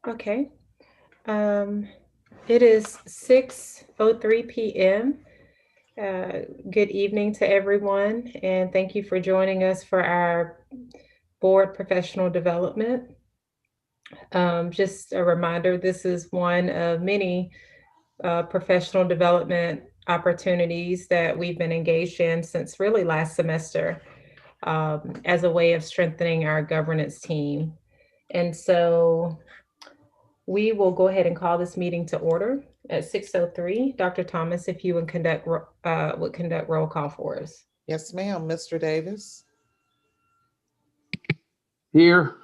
Okay. It is 6:03 p.m. Good evening to everyone, and thank you for joining us for our board professional development. Just a reminder, this is one of many professional development opportunities that we've been engaged in since really last semester as a way of strengthening our governance team. And so we will go ahead and call this meeting to order at 6:03. Dr. Thomas, if you would conduct roll call for us. Yes, ma'am. Mr. Davis, Here.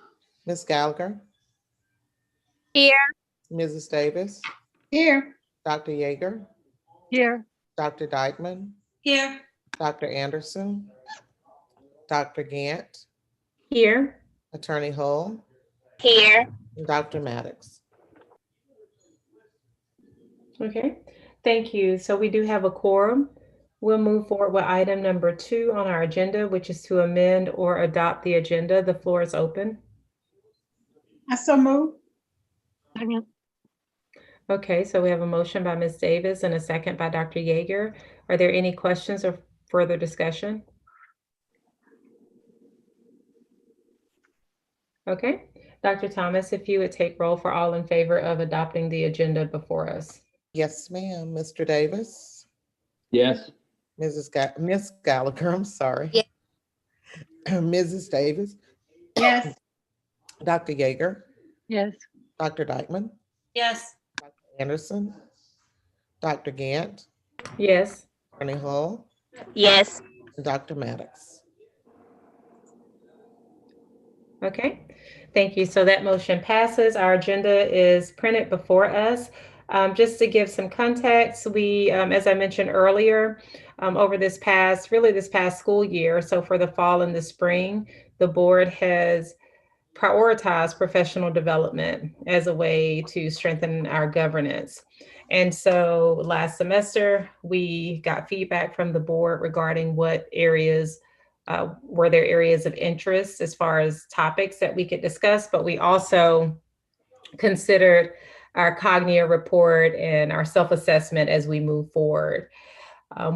Miss Gallagher, Here. Mrs. Davis, Here. Dr. Yeager, Here. Dr. Dykeman, Here. Dr. Anderson, Dr. Gant, Here. Attorney Hull, Here. and Dr. Maddox. Okay. Thank you. So we do have a quorum. We'll move forward with item number 2 on our agenda, which is to amend or adopt the agenda. The floor is open. I so move. Okay, so we have a motion by Ms. Davis and a second by Dr. Yeager. Are there any questions or further discussion? Okay, Dr. Thomas, if you would take roll for all in favor of adopting the agenda before us. Yes, ma'am. Mr. Davis, Yes. Miss Gallagher, I'm sorry. Yes. Mrs. Davis, Yes. Dr. Yeager, Yes. Dr. Dykeman, Yes. Anderson, Dr. Gant, Yes. Attorney Hull, Yes. and Dr. Maddox. Okay, thank you. So that motion passes. Our agenda is printed before us. Just to give some context, we, as I mentioned earlier, over this past school year, so for the fall and the spring, the board has prioritized professional development as a way to strengthen our governance. And so last semester, we got feedback from the board regarding what areas were there areas of interest as far as topics that we could discuss, but we also considered our Cognia report and our self-assessment as we move forward.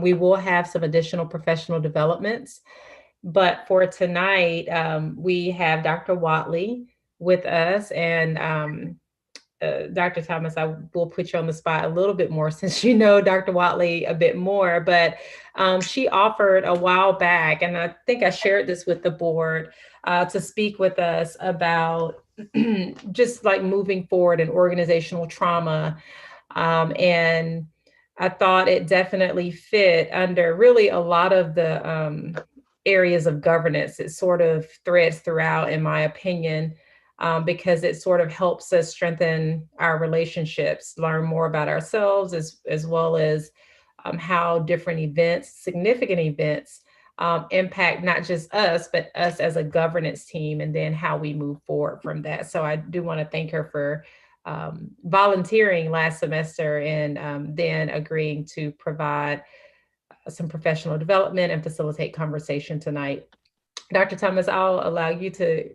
We will have some additional professional developments, but for tonight, we have Dr. Watley with us, and Dr. Thomas, I will put you on the spot a little bit more since you know Dr. Watley a bit more, but she offered a while back, and I think I shared this with the board, to speak with us about just like moving forward in organizational trauma. And I thought it definitely fit under really a lot of the areas of governance. It sort of threads throughout, in my opinion, because it sort of helps us strengthen our relationships, learn more about ourselves, as well as how different events, significant events, impact not just us, but us as a governance team, and then how we move forward from that. So I do want to thank her for volunteering last semester and then agreeing to provide some professional development and facilitate conversation tonight. Dr. Thomas, I'll allow you to,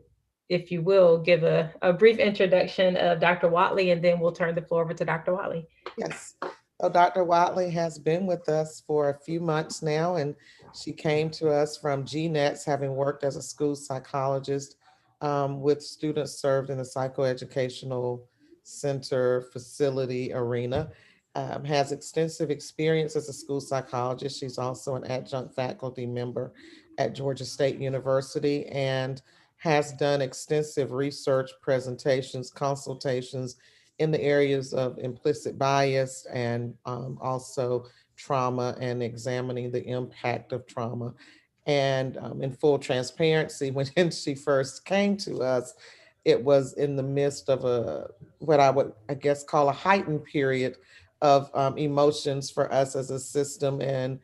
if you will, give a brief introduction of Dr. Watley, and then we'll turn the floor over to Dr. Watley. Yes. So Dr. Watley has been with us for a few months now, and she came to us from GNETS, having worked as a school psychologist with students served in the psychoeducational center facility arena. Has extensive experience as a school psychologist. She's also an adjunct faculty member at Georgia State University and has done extensive research, presentations, consultations in the areas of implicit bias and also trauma and examining the impact of trauma. And in full transparency, when she first came to us, it was in the midst of what I would, I guess, call a heightened period of emotions for us as a system. And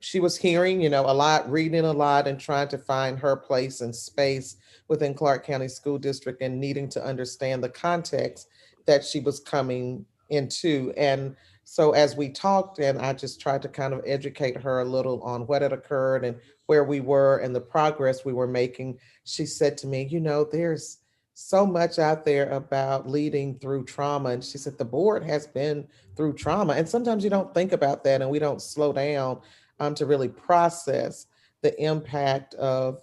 she was hearing, a lot, reading a lot, and trying to find her place and space within Clark County School District and needing to understand the context that she was coming into. And so as we talked, and I just tried to kind of educate her a little on what had occurred and where we were and the progress we were making, she said to me, there's so much out there about leading through trauma. And she said, the board has been through trauma. And sometimes you don't think about that and we don't slow down to really process the impact of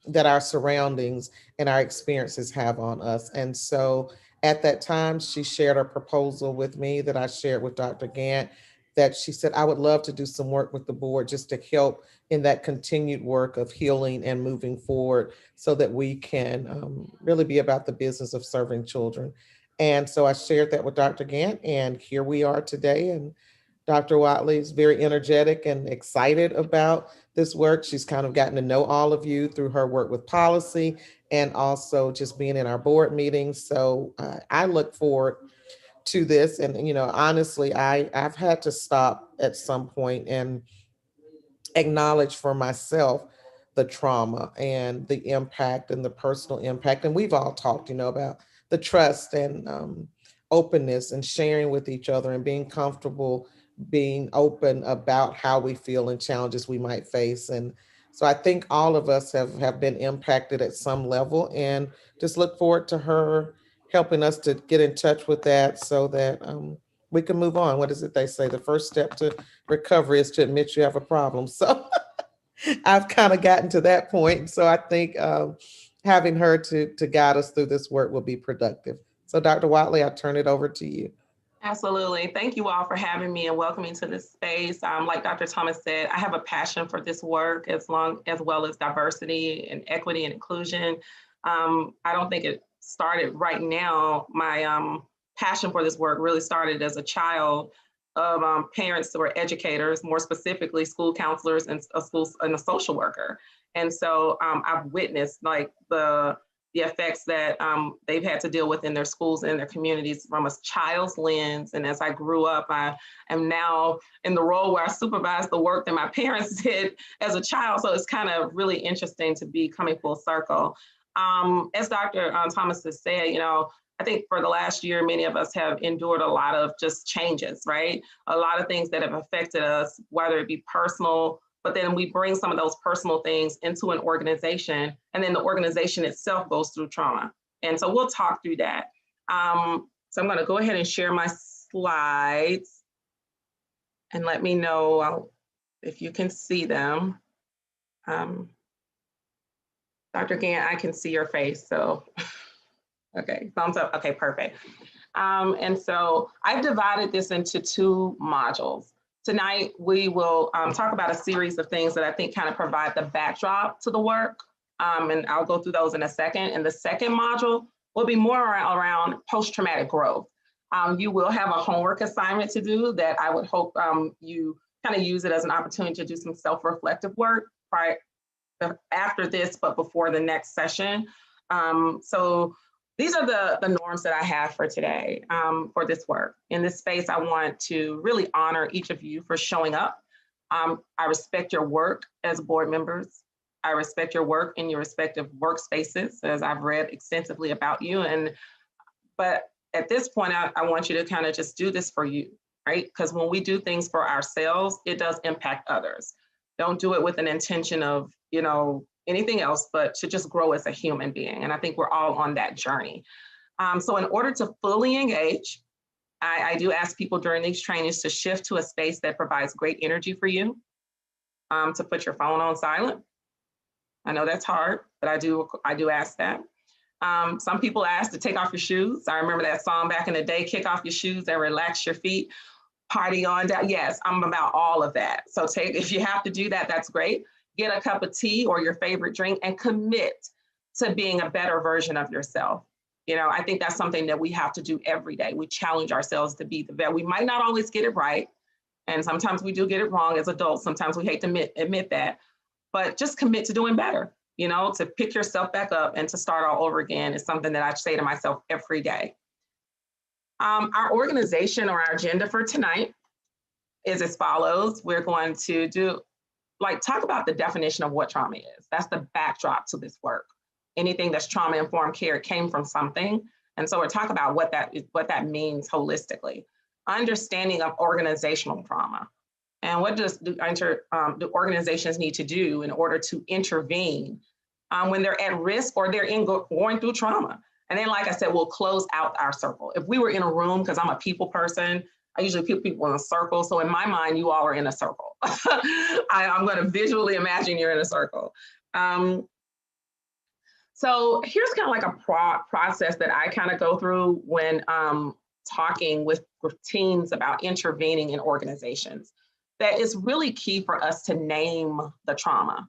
that our surroundings and our experiences have on us. And so at that time, she shared a proposal with me that I shared with Dr. Gant, that she said, I would love to do some work with the board just to help in that continued work of healing and moving forward so that we can really be about the business of serving children. And so I shared that with Dr. Gant, and here we are today. And Dr. Watley is very energetic and excited about this work. She's kind of gotten to know all of you through her work with policy and also just being in our board meetings. So I look forward to this. And, honestly, I've had to stop at some point and acknowledge for myself the trauma and the impact and the personal impact. And we've all talked, about the trust and openness and sharing with each other and being comfortable being open about how we feel and challenges we might face. And so I think all of us have been impacted at some level, and just look forward to her helping us to get in touch with that so that we can move on. What is it they say? The first step to recovery is to admit you have a problem. So I've kind of gotten to that point. So I think having her to guide us through this work will be productive. So Dr. Watley, I turn it over to you. Absolutely. Thank you all for having me and welcoming to this space. Like Dr. Thomas said, I have a passion for this work as well as diversity and equity and inclusion. I don't think it started right now. My passion for this work really started as a child of parents who are educators, more specifically school counselors and a social worker. And so I've witnessed like the effects that they've had to deal with in their schools and their communities from a child's lens. And as I grew up, I am now in the role where I supervise the work that my parents did as a child. So it's kind of really interesting to be coming full circle. As Dr. Thomas has said, I think for the last year, many of us have endured a lot of just changes, right? A lot of things that have affected us, whether it be personal, but then we bring some of those personal things into an organization, and then the organization itself goes through trauma. And so we'll talk through that. So I'm going to go ahead and share my slides and let me know if you can see them. Dr. Gant, I can see your face, so okay, thumbs up. Okay, perfect. And so I've divided this into two modules. Tonight, we will talk about a series of things that I think kind of provide the backdrop to the work. And I'll go through those in a second. And the second module will be more around post-traumatic growth. You will have a homework assignment to do that I would hope you kind of use it as an opportunity to do some self-reflective work right after this, but before the next session. So these are the norms that I have for today for this work. In this space, I want to really honor each of you for showing up. I respect your work as board members. I respect your work in your respective workspaces, as I've read extensively about you. But at this point, I want you to kind of just do this for you, right? Because when we do things for ourselves, it does impact others. Don't do it with an intention of, anything else, but to just grow as a human being. And I think we're all on that journey. So in order to fully engage, I do ask people during these trainings to shift to a space that provides great energy for you, to put your phone on silent. I know that's hard, but I do ask that. Some people ask to take off your shoes. I remember that song back in the day, kick off your shoes and relax your feet, party on down. Yes, I'm about all of that. So if you have to do that, that's great. Get a cup of tea or your favorite drink and commit to being a better version of yourself. I think that's something that we have to do every day. We challenge ourselves to be the best. We might not always get it right. And sometimes we do get it wrong as adults. Sometimes we hate to admit that, but just commit to doing better, to pick yourself back up and to start all over again is something that I say to myself every day. Our organization or our agenda for tonight is as follows. We're going to talk about the definition of what trauma is. That's the backdrop to this work. Anything that's trauma-informed care came from something. And so we're talking about what that means holistically. Understanding of organizational trauma. And what do organizations need to do in order to intervene when they're at risk or they're going through trauma. And then, like I said, we'll close out our circle. If we were in a room, because I'm a people person, I usually put people in a circle. So in my mind, you all are in a circle. I'm going to visually imagine you're in a circle. So here's kind of like a process that I kind of go through when talking with teams about intervening in organizations. That is really key for us to name the trauma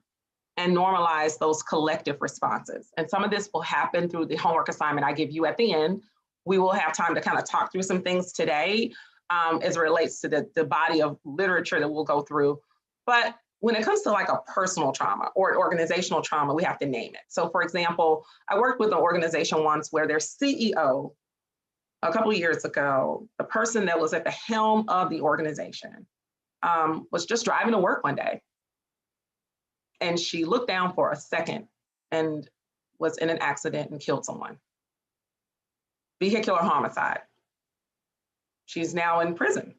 and normalize those collective responses. And some of this will happen through the homework assignment I give you at the end. We will have time to kind of talk through some things today as it relates to the body of literature that we'll go through. But when it comes to like a personal trauma or an organizational trauma, we have to name it. So for example, I worked with an organization once where their CEO, a couple of years ago, the person that was at the helm of the organization was just driving to work one day. And she looked down for a second and was in an accident and killed someone. Vehicular homicide. She's now in prison.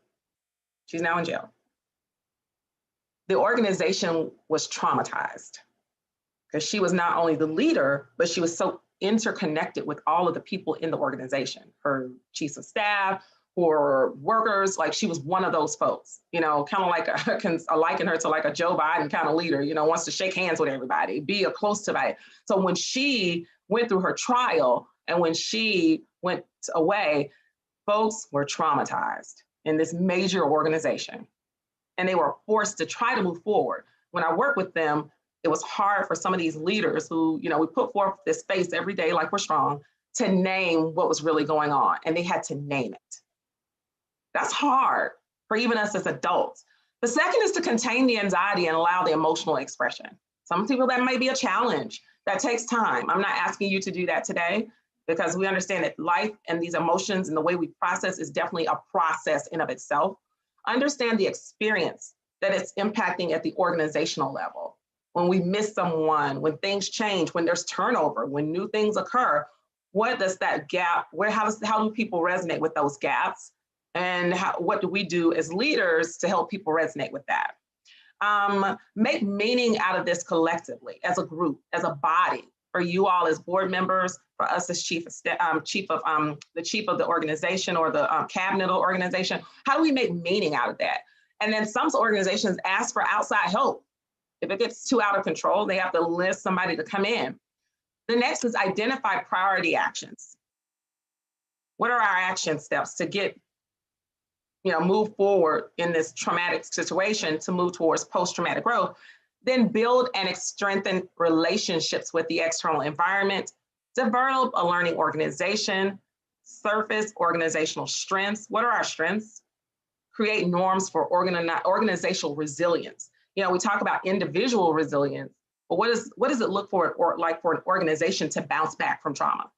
She's now in jail. The organization was traumatized because she was not only the leader, but she was so interconnected with all of the people in the organization, her chiefs of staff, or workers. Like she was one of those folks, you know, kind of like I liken her to like a Joe Biden kind of leader, you know, wants to shake hands with everybody, be a close to everybody. So when she went through her trial and when she went away, folks were traumatized in this major organization and they were forced to try to move forward. When I worked with them, it was hard for some of these leaders who, you know, we put forth this space every day like we're strong to name what was really going on, and they had to name it. That's hard for even us as adults. The second is to contain the anxiety and allow the emotional expression. Some people that may be a challenge. That takes time. I'm not asking you to do that today because we understand that life and these emotions and the way we process is definitely a process in of itself. Understand the experience that it's impacting at the organizational level. When we miss someone, when things change, when there's turnover, when new things occur, what does that gap, how do people resonate with those gaps? And what do we do as leaders to help people resonate with that? Make meaning out of this collectively, as a group, as a body, for you all as board members, for us as the chief of the organization or the cabinet of the organization. How do we make meaning out of that? And then some organizations ask for outside help. If it gets too out of control, they have to list somebody to come in. The next is identify priority actions. What are our action steps to get, move forward in this traumatic situation to move towards post-traumatic growth? Then build and strengthen relationships with the external environment, develop a learning organization, surface organizational strengths. What are our strengths? Create norms for organizational resilience. We talk about individual resilience, but what does it look for like for an organization to bounce back from trauma?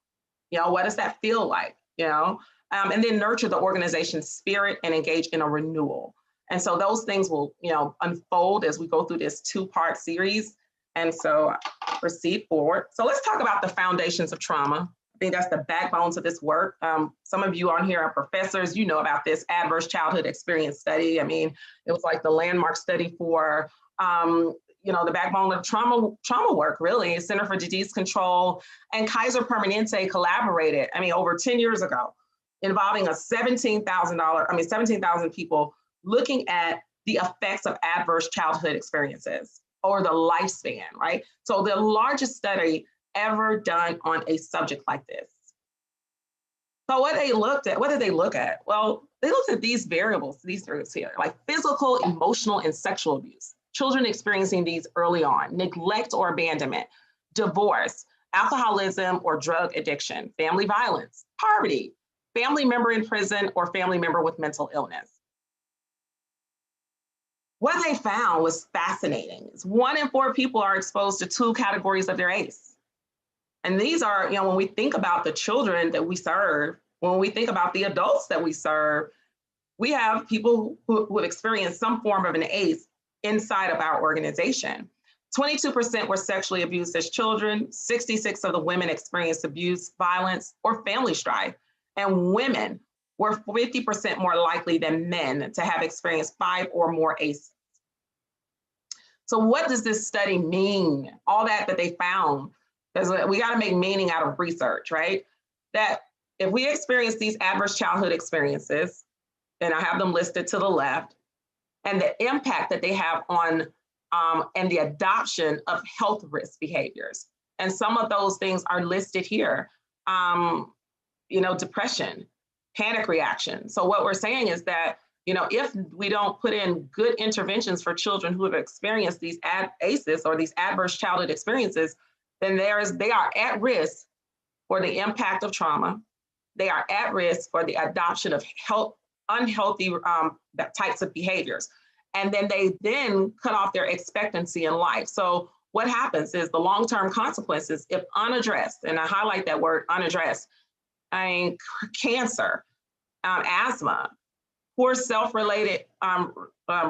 What does that feel like? And then nurture the organization's spirit and engage in a renewal. And so those things will, unfold as we go through this two-part series. And so proceed forward. So let's talk about the foundations of trauma. I think that's the backbones of this work. Some of you on here are professors, you know about this adverse childhood experience study. I mean, it was like the landmark study for, the backbone of trauma work, really. Center for Disease Control and Kaiser Permanente collaborated, over 10 years ago, involving 17,000 people looking at the effects of adverse childhood experiences over the lifespan, right? So the largest study ever done on a subject like this. So what did they look at? Well, they looked at these variables here, like physical, emotional, and sexual abuse. Children experiencing these early on, neglect or abandonment, divorce, alcoholism or drug addiction, family violence, poverty, family member in prison, or family member with mental illness. What they found was fascinating. 1 in 4 people are exposed to 2 categories of their ACE. And these are, when we think about the children that we serve, when we think about the adults that we serve, we have people who have experienced some form of an ACE inside of our organization. 22% were sexually abused as children. 66% of the women experienced abuse, violence, or family strife. And women were 50% more likely than men to have experienced 5 or more ACEs. So what does this study mean? All that they found, because we got to make meaning out of research, right? That if we experience these adverse childhood experiences, and I have them listed to the left, and the impact that they have on and the adoption of health risk behaviors. And some of those things are listed here. Depression, panic reaction. So what we're saying is that, if we don't put in good interventions for children who have experienced these ACEs or these adverse childhood experiences, then they are at risk for the impact of trauma. They are at risk for the adoption of unhealthy types of behaviors. And then they cut off their expectancy in life. So what happens is the long-term consequences, if unaddressed, and I highlight that word unaddressed, cancer, asthma, poor self-related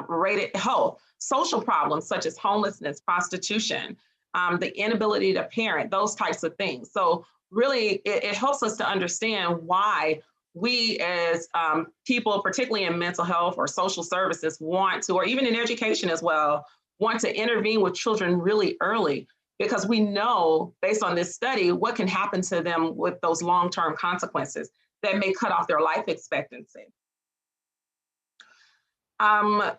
rated health, social problems such as homelessness, prostitution, the inability to parent, those types of things. So really, it helps us to understand why we as people, particularly in mental health or social services, want to, or even in education as well, want to intervene with children really early, because we know, based on this study, what can happen to them with those long-term consequences that may cut off their life expectancy.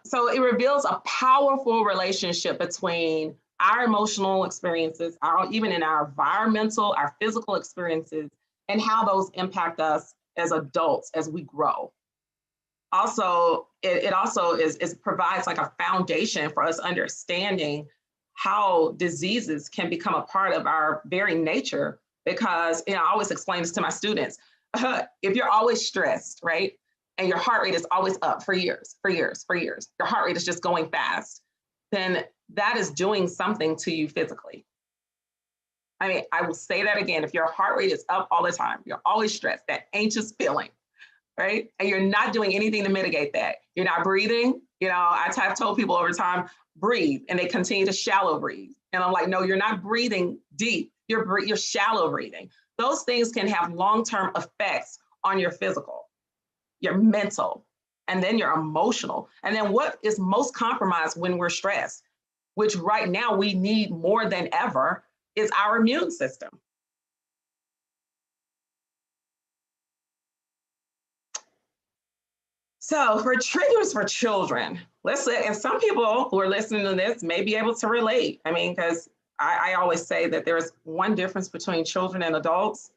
So it reveals a powerful relationship between our emotional experiences, even in our environmental, our physical experiences, and how those impact us as adults as we grow. Also, it also provides like a foundation for us understanding how diseases can become a part of our very nature. Because I always explain this to my students: if you're always stressed, right, and your heart rate is always up for years, your heart rate is just going fast, then that is doing something to you physically. I will say that again: if your heart rate is up all the time, you're always stressed, that anxious feeling, right? And you're not doing anything to mitigate that. You're not breathing. I've told people over time, breathe, and they continue to shallow breathe. And I'm like, no, you're not breathing deep. You're shallow breathing. Those things can have long-term effects on your physical, your mental, and then your emotional. And then what is most compromised when we're stressed, which right now we need more than ever, is our immune system. So for triggers for children, let's say, and some people who are listening to this may be able to relate. Because I always say that there's one difference between children and adults.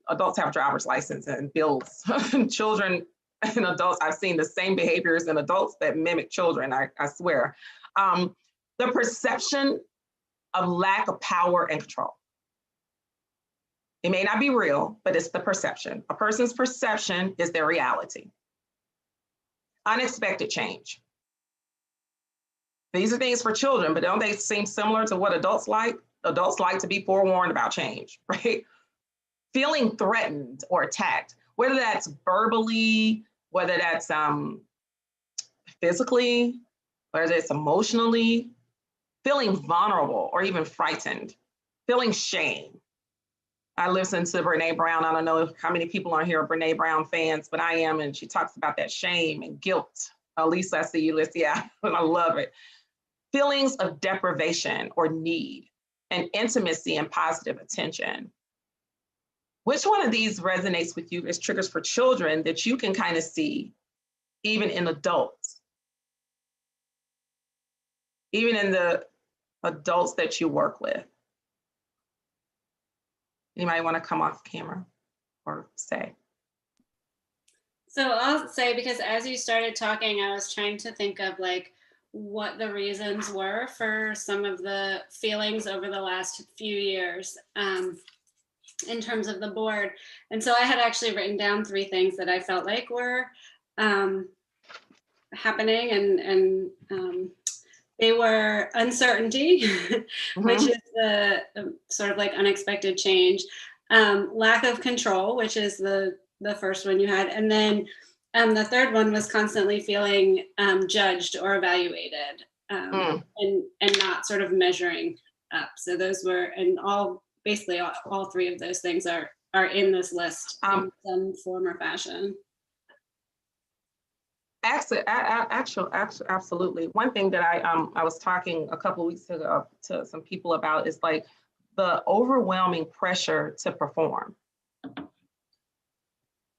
Adults have driver's license and bills. Children and adults, I've seen the same behaviors in adults that mimic children, I swear. The perception of lack of power and control. It may not be real, but it's the perception. A person's perception is their reality. Unexpected change. These are things for children, but don't they seem similar to what adults like? Adults like to be forewarned about change, right? Feeling threatened or attacked, whether that's verbally, whether that's physically, whether it's emotionally, feeling vulnerable or even frightened, feeling shame. I listened to Brene Brown. I don't know how many people on here are Brene Brown fans, but I am, and she talks about that shame and guilt. Lisa, I see you, Lisa. Yeah, I love it. Feelings of deprivation or need, and intimacy and positive attention. Which one of these resonates with you as triggers for children that you can kind of see even in adults? Even in the adults that you work with? Anybody want to come off camera or say? So I'll say, because as you started talking, I was trying to think of like what the reasons were for some of the feelings over the last few years in terms of the board. And so I had actually written down 3 things that I felt like were happening, and they were uncertainty, which is the sort of like unexpected change, lack of control, which is the first one you had, and then the third one was constantly feeling judged or evaluated, and not sort of measuring up. So those were, and basically all 3 of those things are in this list in some form or fashion. Absolutely. One thing that I was talking a couple of weeks ago to some people about is like the overwhelming pressure to perform,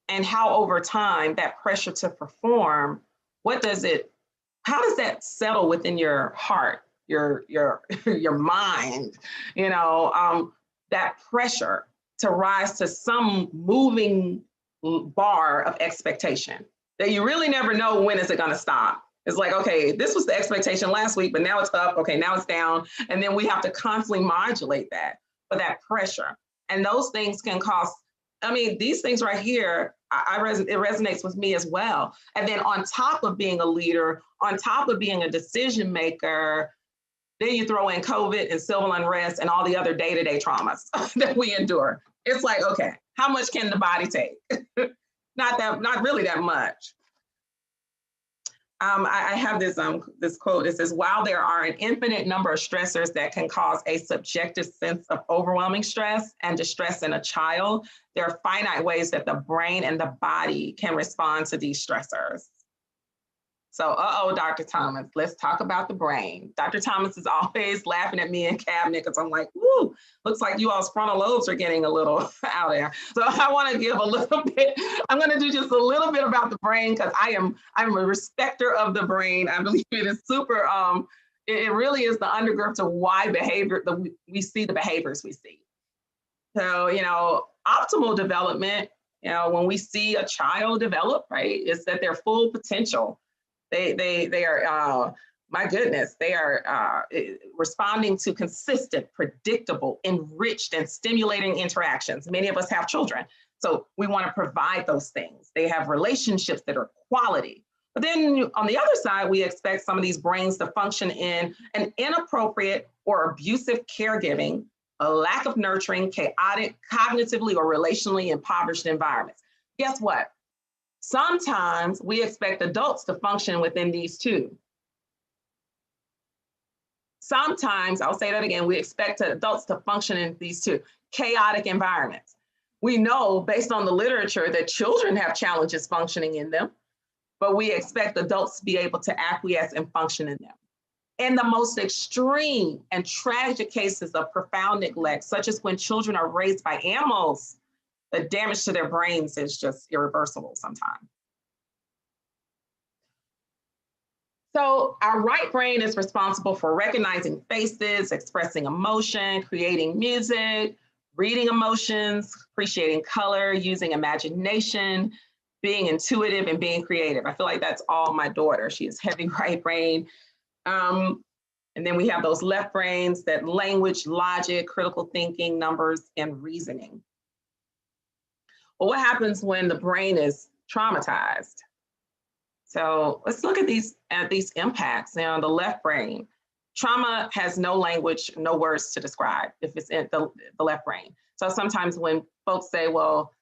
and how over time that pressure to perform, how does that settle within your heart, your your mind, that pressure to rise to some moving bar of expectation that you really never know when is it going to stop. It's like, okay, this was the expectation last week, but now it's up. Okay, now it's down. And then we have to constantly modulate that for that pressure. And those things can cause, these things right here, it resonates with me as well. And then on top of being a leader, on top of being a decision maker, then you throw in COVID and civil unrest and all the other day-to-day traumas that we endure. It's like, okay, how much can the body take? Not really that much. I have this quote. It says, while there are an infinite number of stressors that can cause a subjective sense of overwhelming stress and distress in a child, there are finite ways that the brain and the body can respond to these stressors. So, Dr. Thomas, let's talk about the brain. Dr. Thomas is always laughing at me in cabinet because I'm like, woo, looks like you all's frontal lobes are getting a little out there. So I want to give a little bit, I'm going to do just a little bit about the brain because I'm a respecter of the brain. I believe it is super, it really is the undergirth to why we see the behaviors we see. So, optimal development, when we see a child develop, right, is that their full potential. They are, my goodness, they are responding to consistent, predictable, enriched, and stimulating interactions. Many of us have children, so we want to provide those things. They have relationships that are quality. But then on the other side, we expect some of these brains to function in an inappropriate or abusive caregiving, a lack of nurturing, chaotic, cognitively or relationally impoverished environments. Guess what? Sometimes we expect adults to function within these too. Sometimes, I'll say that again, we expect adults to function in these two chaotic environments. We know based on the literature that children have challenges functioning in them, but we expect adults to be able to acquiesce and function in them. In the most extreme and tragic cases of profound neglect, such as when children are raised by animals, the damage to their brains is just irreversible sometimes. So our right brain is responsible for recognizing faces, expressing emotion, creating music, reading emotions, appreciating color, using imagination, being intuitive, and being creative. I feel like that's all my daughter. She is heavy right brain. And then we have those left brains, that language, logic, critical thinking, numbers, and reasoning. Well, what happens when the brain is traumatized? So let's look at these impacts. Now, the left brain, trauma has no language, no words to describe if it's in the left brain. So sometimes when folks say, well,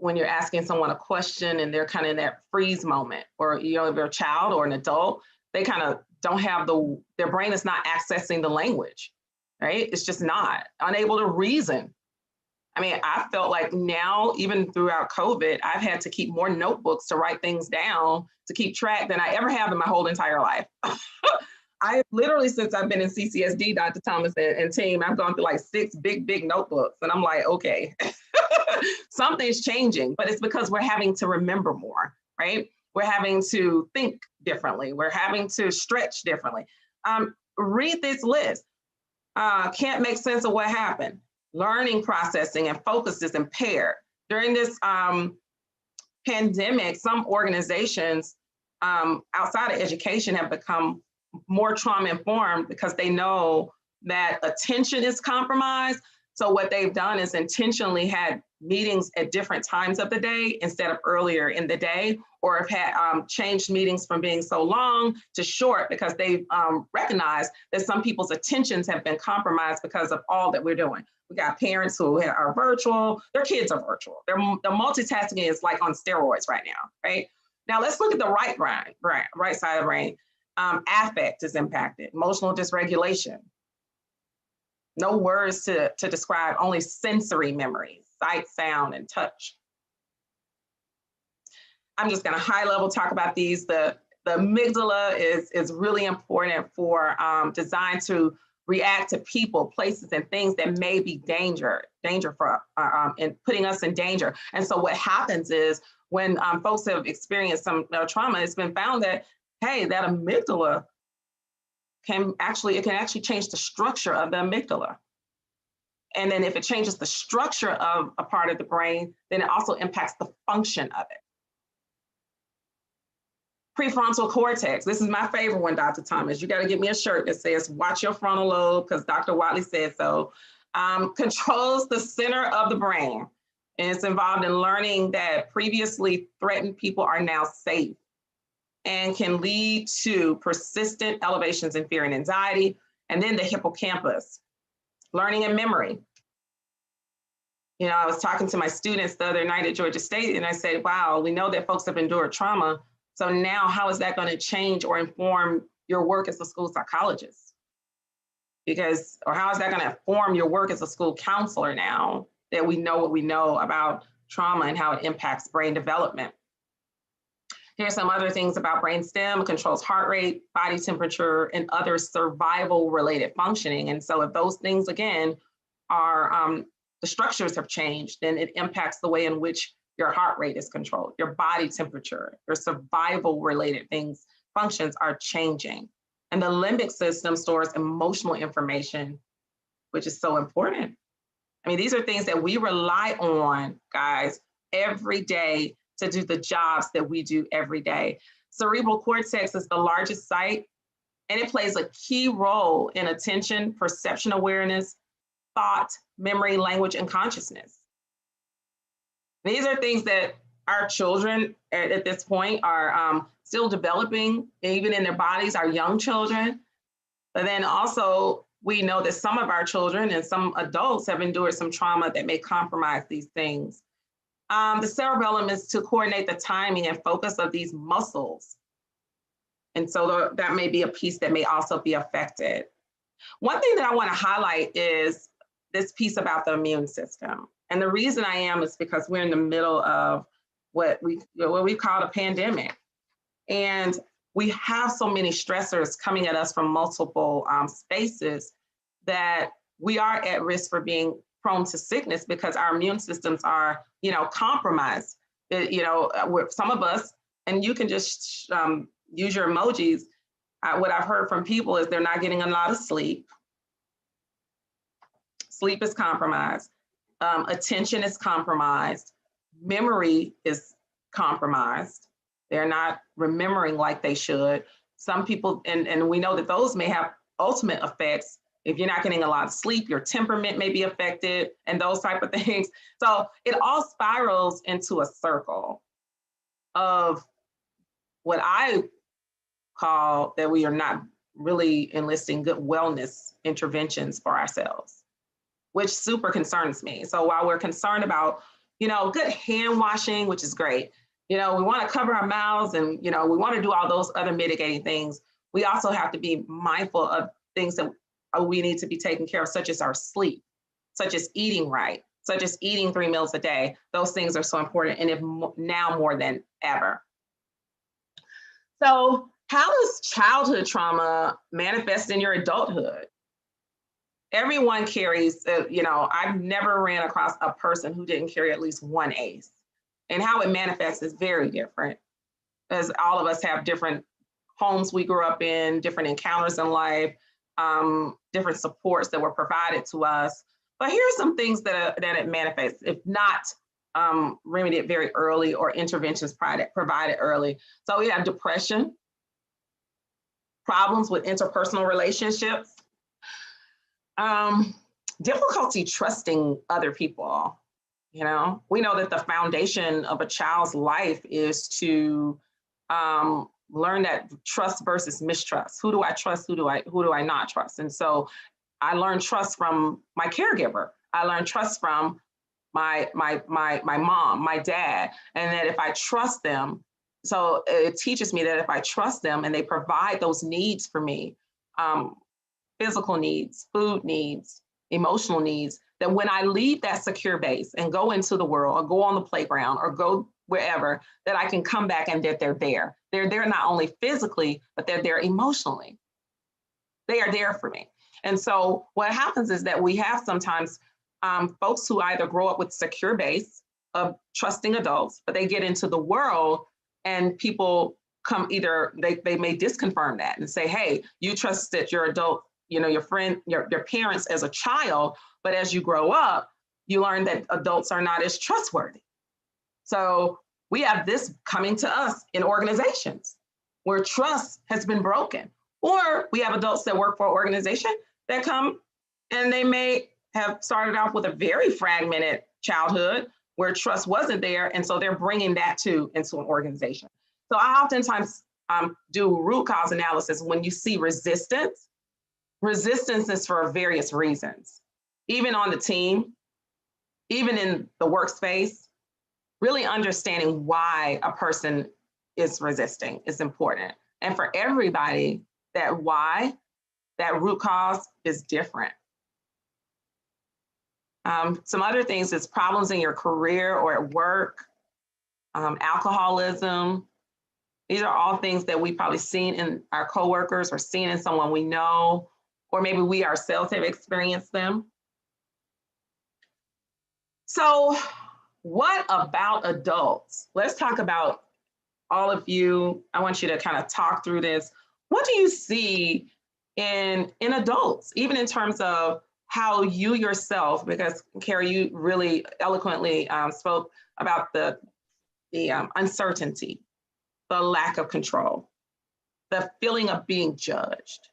when you're asking someone a question and they're kind of in that freeze moment, or if you're a child or an adult, they kind of don't have their brain is not accessing the language, right? It's just not, unable to reason. I felt like now, even throughout COVID, I've had to keep more notebooks to write things down to keep track than I ever have in my whole entire life. I literally, since I've been in CCSD, Dr. Thomas and team, I've gone through like 6 big notebooks. And I'm like, okay, something's changing, but it's because we're having to remember more, right? We're having to think differently. We're having to stretch differently. Read this list. Can't make sense of what happened. Learning, processing, and focus is impaired. During this pandemic, some organizations outside of education have become more trauma informed because they know that attention is compromised. So what they've done is intentionally had meetings at different times of the day instead of earlier in the day, or have had changed meetings from being so long to short because they've recognized that some people's attentions have been compromised because of all that we're doing. We got parents who are virtual, their kids are virtual. The multitasking is like on steroids right now, right? Now let's look at the right side of the brain. Affect is impacted, emotional dysregulation. No words to describe, only sensory memories, sight, sound, and touch. I'm just gonna high level talk about these. The amygdala is really important for designed to react to people, places, and things that may be danger for and putting us in danger. And so what happens is when folks have experienced some trauma, it's been found that, hey, that amygdala can actually change the structure of the amygdala. And then if it changes the structure of a part of the brain, then it also impacts the function of it. Prefrontal cortex. This is my favorite one, Dr. Thomas. You got to get me a shirt that says, watch your frontal lobe, because Dr. Watley said so. Controls the center of the brain. And it's involved in learning that previously threatened people are now safe, and can lead to persistent elevations in fear and anxiety. And then the hippocampus, learning and memory. You know, I was talking to my students the other night at Georgia State, and I said, wow, we know that folks have endured trauma. So now how is that going to change or inform your work as a school psychologist? Or how is that going to inform your work as a school counselor now that we know what we know about trauma and how it impacts brain development? Here's some other things about brainstem: controls heart rate, body temperature, and other survival related functioning. And so if those things, again, are the structures have changed, then it impacts the way in which your heart rate is controlled, your body temperature, your survival related things, functions are changing. And the limbic system stores emotional information, which is so important. I mean, these are things that we rely on, guys, every day to do the jobs that we do every day. Cerebral cortex is the largest site, and it plays a key role in attention, perception awareness, thought, memory, language, and consciousness. These are things that our children at this point are still developing, even in their bodies, our young children. But then also, we know that some of our children and some adults have endured some trauma that may compromise these things. The cerebellum is to coordinate the timing and focus of these muscles. And so that may be a piece that may also be affected. One thing that I want to highlight is this piece about the immune system. And the reason I am is because we're in the middle of what we call a pandemic. And we have so many stressors coming at us from multiple spaces that we are at risk for being prone to sickness because our immune systems are, compromised. With some of us, and you can just use your emojis. What I've heard from people is they're not getting a lot of sleep. Sleep is compromised. Attention is compromised. Memory is compromised. They're not remembering like they should. Some people, and we know that those may have ultimate effects. If you're not getting a lot of sleep, your temperament may be affected and those type of things. So it all spirals into a circle of what I call that we are not really enlisting good wellness interventions for ourselves, which super concerns me. So while we're concerned about, good hand washing, which is great, we want to cover our mouths and, we want to do all those other mitigating things. We also have to be mindful of things that we need to be taking care of, such as our sleep, such as eating right, such as eating 3 meals a day. Those things are so important, and if now more than ever. So how does childhood trauma manifest in your adulthood? Everyone carries, I've never ran across a person who didn't carry at least one ACE. And how it manifests is very different, as all of us have different homes we grew up in, different encounters in life, different supports that were provided to us. But here are some things that it manifests, if not remedied very early or interventions provided early. So we have depression, problems with interpersonal relationships, difficulty trusting other people. We know that the foundation of a child's life is to learn that trust versus mistrust. Who do I trust? Who do I not trust? And so I learned trust from my caregiver. I learned trust from my mom, my dad, and that if I trust them, so it teaches me that if I trust them and they provide those needs for me, physical needs, food needs, emotional needs, that when I leave that secure base and go into the world or go on the playground or go wherever, that I can come back and that they're there. They're there not only physically, but they're there emotionally. They are there for me. And so what happens is that we have sometimes folks who either grow up with secure base of trusting adults, but they get into the world and people come either, they may disconfirm that and say, hey, you trusted your adult, you know, your friend, your parents as a child, but as you grow up, you learn that adults are not as trustworthy. So we have this coming to us in organizations where trust has been broken. Or we have adults that work for an organization that come and they may have started off with a very fragmented childhood where trust wasn't there. And so they're bringing that into an organization. So I oftentimes do root cause analysis. When you see resistance, resistance is for various reasons, even on the team, even in the workspace. Really understanding why a person is resisting is important. And for everybody, that why, that root cause is different. Some other things is problems in your career or at work, alcoholism. These are all things that we've probably seen in our coworkers or seen in someone we know, or maybe we ourselves have experienced them. So what about adults? Let's talk about all of you. I want you to kind of talk through this. What do you see in adults, even in terms of how you yourself, because Carrie, you really eloquently spoke about the uncertainty, the lack of control, the feeling of being judged.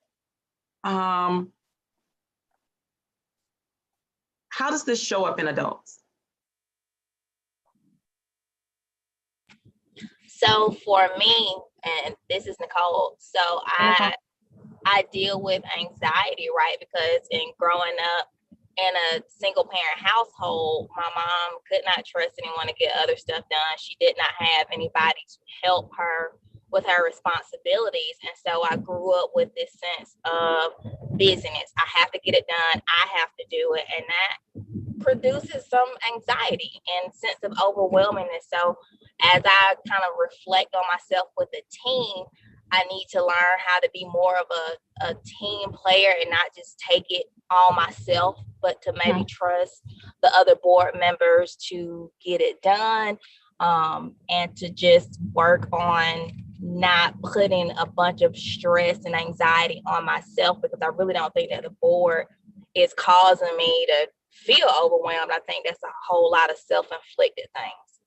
How does this show up in adults? So for me, and this is Nicole, so I deal with anxiety, right? Because in growing up in a single parent household, my mom could not trust anyone to get other stuff done. She did not have anybody to help her with her responsibilities. And so I grew up with this sense of busyness. I have to get it done. I have to do it. And that produces some anxiety and sense of overwhelmingness. So as I kind of reflect on myself with the team, I need to learn how to be more of a team player and not just take it all myself, but to maybe trust the other board members to get it done, and to just work on not putting a bunch of stress and anxiety on myself, because I really don't think that the board is causing me to feel overwhelmed. I think that's a whole lot of self-inflicted things.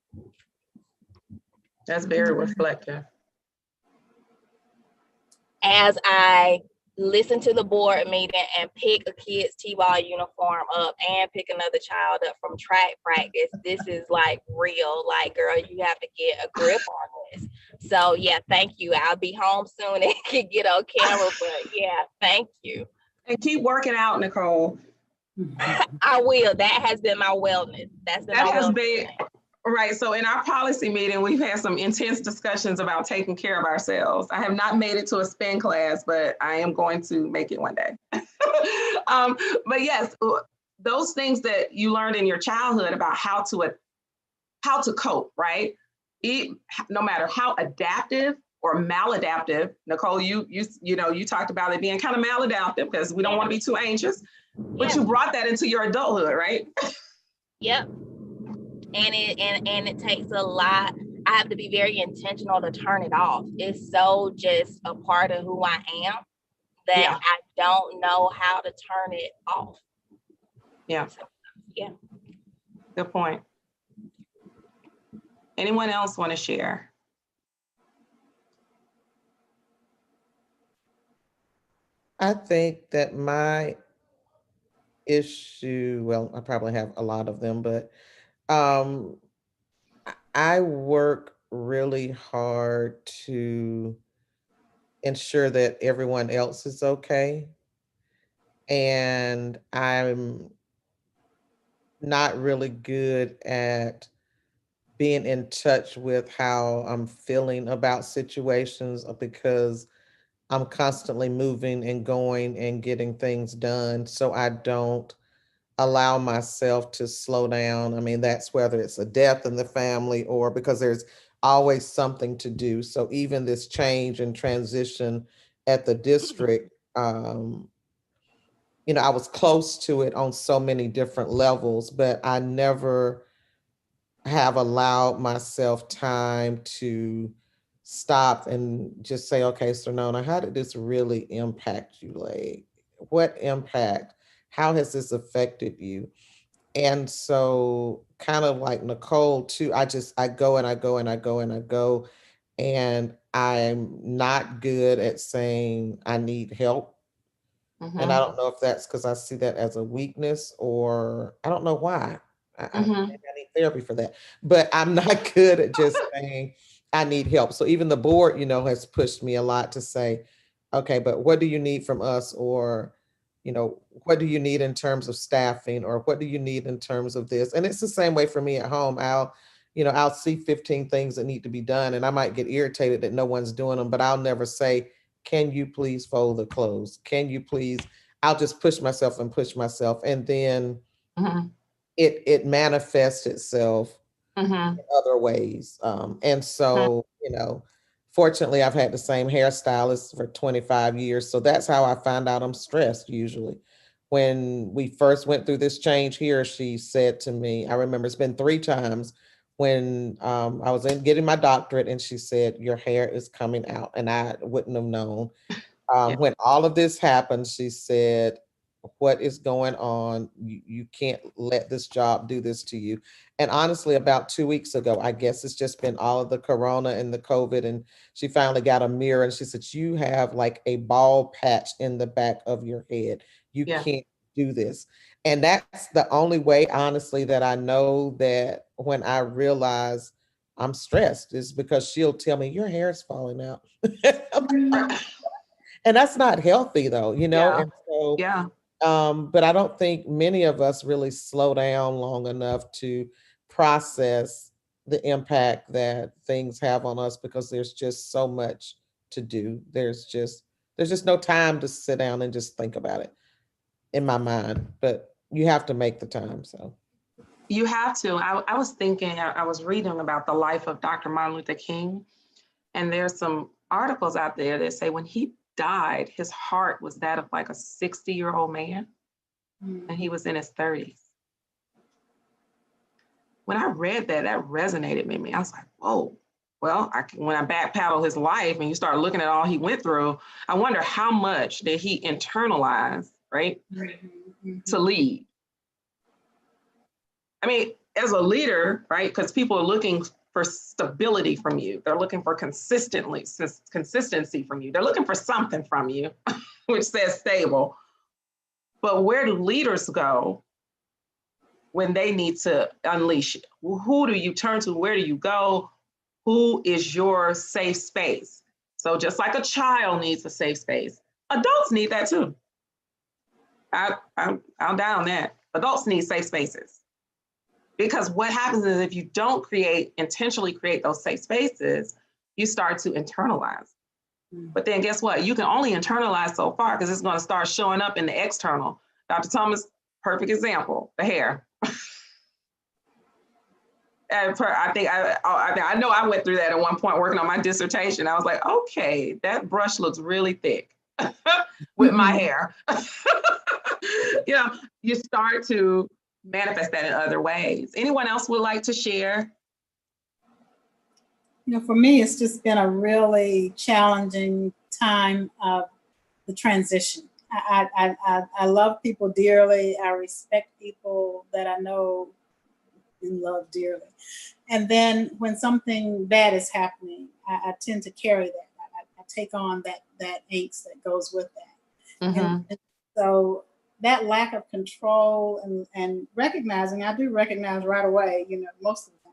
That's very reflective. As I listen to the board meeting and pick a kid's T-ball uniform up and pick another child up from track practice, this is like real. Like, girl, you have to get a grip on this. So yeah, thank you. I'll be home soon and can get on camera, but yeah, thank you. And keep working out, Nicole. I will. That has been my wellness. Right. So in our policy meeting, we've had some intense discussions about taking care of ourselves. I have not made it to a spin class, but I am going to make it one day. But yes, those things that you learned in your childhood about how to cope, right? No matter how adaptive or maladaptive, Nicole, you talked about it being kind of maladaptive because we don't want to be too anxious, but you brought that into your adulthood, right? Yep. And it takes a lot. I have to be very intentional to turn it off. It's so just a part of who I am that I don't know how to turn it off. Yeah. So, yeah. Good point. Anyone else want to share? I think that my issue, well, I probably have a lot of them, but I work really hard to ensure that everyone else is okay. And I'm not really good at being in touch with how I'm feeling about situations because I'm constantly moving and going and getting things done. So I don't allow myself to slow down. I mean, that's whether it's a death in the family or because there's always something to do. So even this change and transition at the district, I was close to it on so many different levels, but I never have allowed myself time to stop and just say, okay, so Nona, how did this really impact you? Like, what impact? How has this affected you? And so, kind of like Nicole, too, I go and I go and I go and I go. And I'm not good at saying I need help. And I don't know if that's because I see that as a weakness or I don't know why. Maybe I need therapy for that. But I'm not good at just saying I need help. So even the board, has pushed me a lot to say, okay, but what do you need from us? Or, what do you need in terms of staffing? Or what do you need in terms of this? And it's the same way for me at home. I'll see 15 things that need to be done and I might get irritated that no one's doing them, but I'll never say, can you please fold the clothes? Can you please? I'll just push myself and push myself. And then it manifests itself in other ways. And so, fortunately, I've had the same hairstylist for 25 years. So that's how I find out I'm stressed usually. When we first went through this change here, she said to me, I remember it's been 3 times when I was getting my doctorate, and she said, your hair is coming out. And I wouldn't have known. When all of this happened, she said, what is going on? You can't let this job do this to you. And honestly, about 2 weeks ago, I guess it's just been all of the corona and the COVID. And she finally got a mirror and she said, you have like a bald patch in the back of your head. You can't do this. And that's the only way, honestly, that I know that when I realize I'm stressed is because she'll tell me, your hair is falling out. And that's not healthy though, And so, but I don't think many of us really slow down long enough to process the impact that things have on us because there's just so much to do. There's just no time to sit down and just think about it in my mind, but you have to make the time. So You have to. I was thinking, I was reading about the life of Dr. Martin Luther King, and there's some articles out there that say when he died, his heart was that of like a 60-year-old man, and he was in his 30s. When I read that, that resonated with me. I was like, whoa. Well, when I back paddle his life and you start looking at all he went through, I wonder how much did he internalize, right, to lead. I mean, as a leader, right, because people are looking for stability from you. They're looking for consistency from you. They're looking for something from you, which says stable. But where do leaders go when they need to unleash? Who do you turn to? Where do you go? Who is your safe space? So just like a child needs a safe space, adults need that too. I'll down that. Adults need safe spaces. Because what happens is if you don't intentionally create those safe spaces, you start to internalize. But then guess what? You can only internalize so far because it's going to start showing up in the external. Dr. Thomas, perfect example, the hair. I know I went through that at one point working on my dissertation. I was like, okay, that brush looks really thick with my hair. You start to manifest that in other ways. Anyone else would like to share? For me, it's just been a really challenging time of the transition. I love people dearly. I respect people that I know and love dearly. And then when something bad is happening, I tend to carry that. I take on that angst that goes with that. And so that lack of control and recognizing, I do recognize right away, most of the time,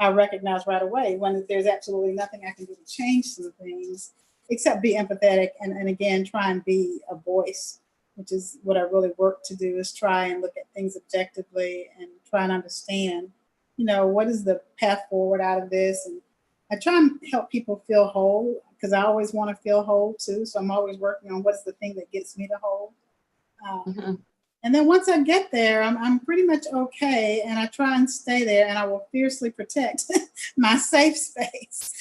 I recognize right away when there's absolutely nothing I can do to change some things, except be empathetic and again, try and be a voice, which is what I really work to do, is try and look at things objectively and try and understand, what is the path forward out of this? And I try and help people feel whole because I always want to feel whole too. So I'm always working on what's the thing that gets me to whole. And then once I get there, I'm pretty much okay, and I try and stay there, and I will fiercely protect my safe space.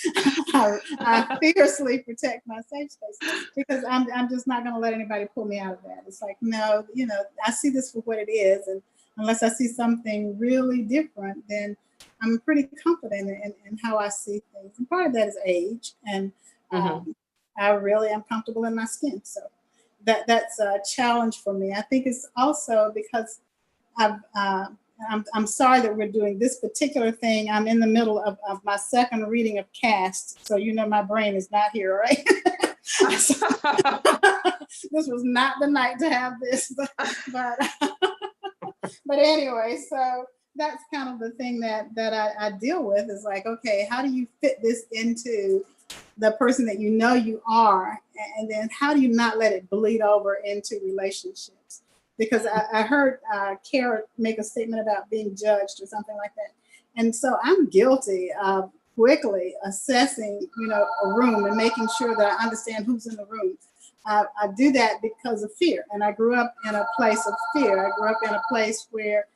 I fiercely protect my safe space because I'm just not going to let anybody pull me out of that. It's like, no, I see this for what it is, and unless I see something really different, then I'm pretty confident in how I see things. And part of that is age, and I really am comfortable in my skin, so. That's a challenge for me. I think it's also because I'm sorry that we're doing this particular thing. I'm in the middle of my second reading of Cast, so my brain is not here, right? This was not the night to have this, but anyway, so that's kind of the thing that I deal with is like, okay, how do you fit this into the person that you are, and then how do you not let it bleed over into relationships? Because I heard Kara make a statement about being judged or something like that, and so I'm guilty of quickly assessing a room and making sure that I understand who's in the room. I do that because of fear, and I grew up in a place of fear. I grew up in a place where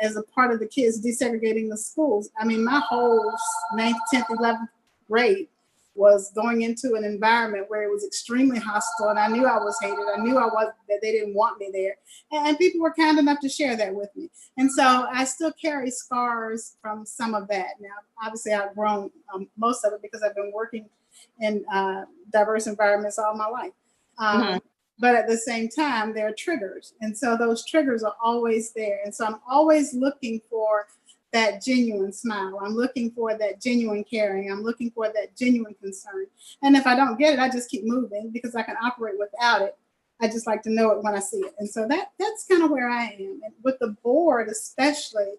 as a part of the kids desegregating the schools, I mean, my whole 9th, 10th, 11th grade was going into an environment where it was extremely hostile, and I knew I was hated. I knew that they didn't want me there, and people were kind enough to share that with me. And so I still carry scars from some of that. Now, obviously, I've grown most of it because I've been working in diverse environments all my life. But at the same time, there are triggers, and so those triggers are always there. And so I'm always looking for that genuine smile. I'm looking for that genuine caring. I'm looking for that genuine concern. And if I don't get it, I just keep moving because I can operate without it. I just like to know it when I see it. And so that's kind of where I am. And with the board, especially,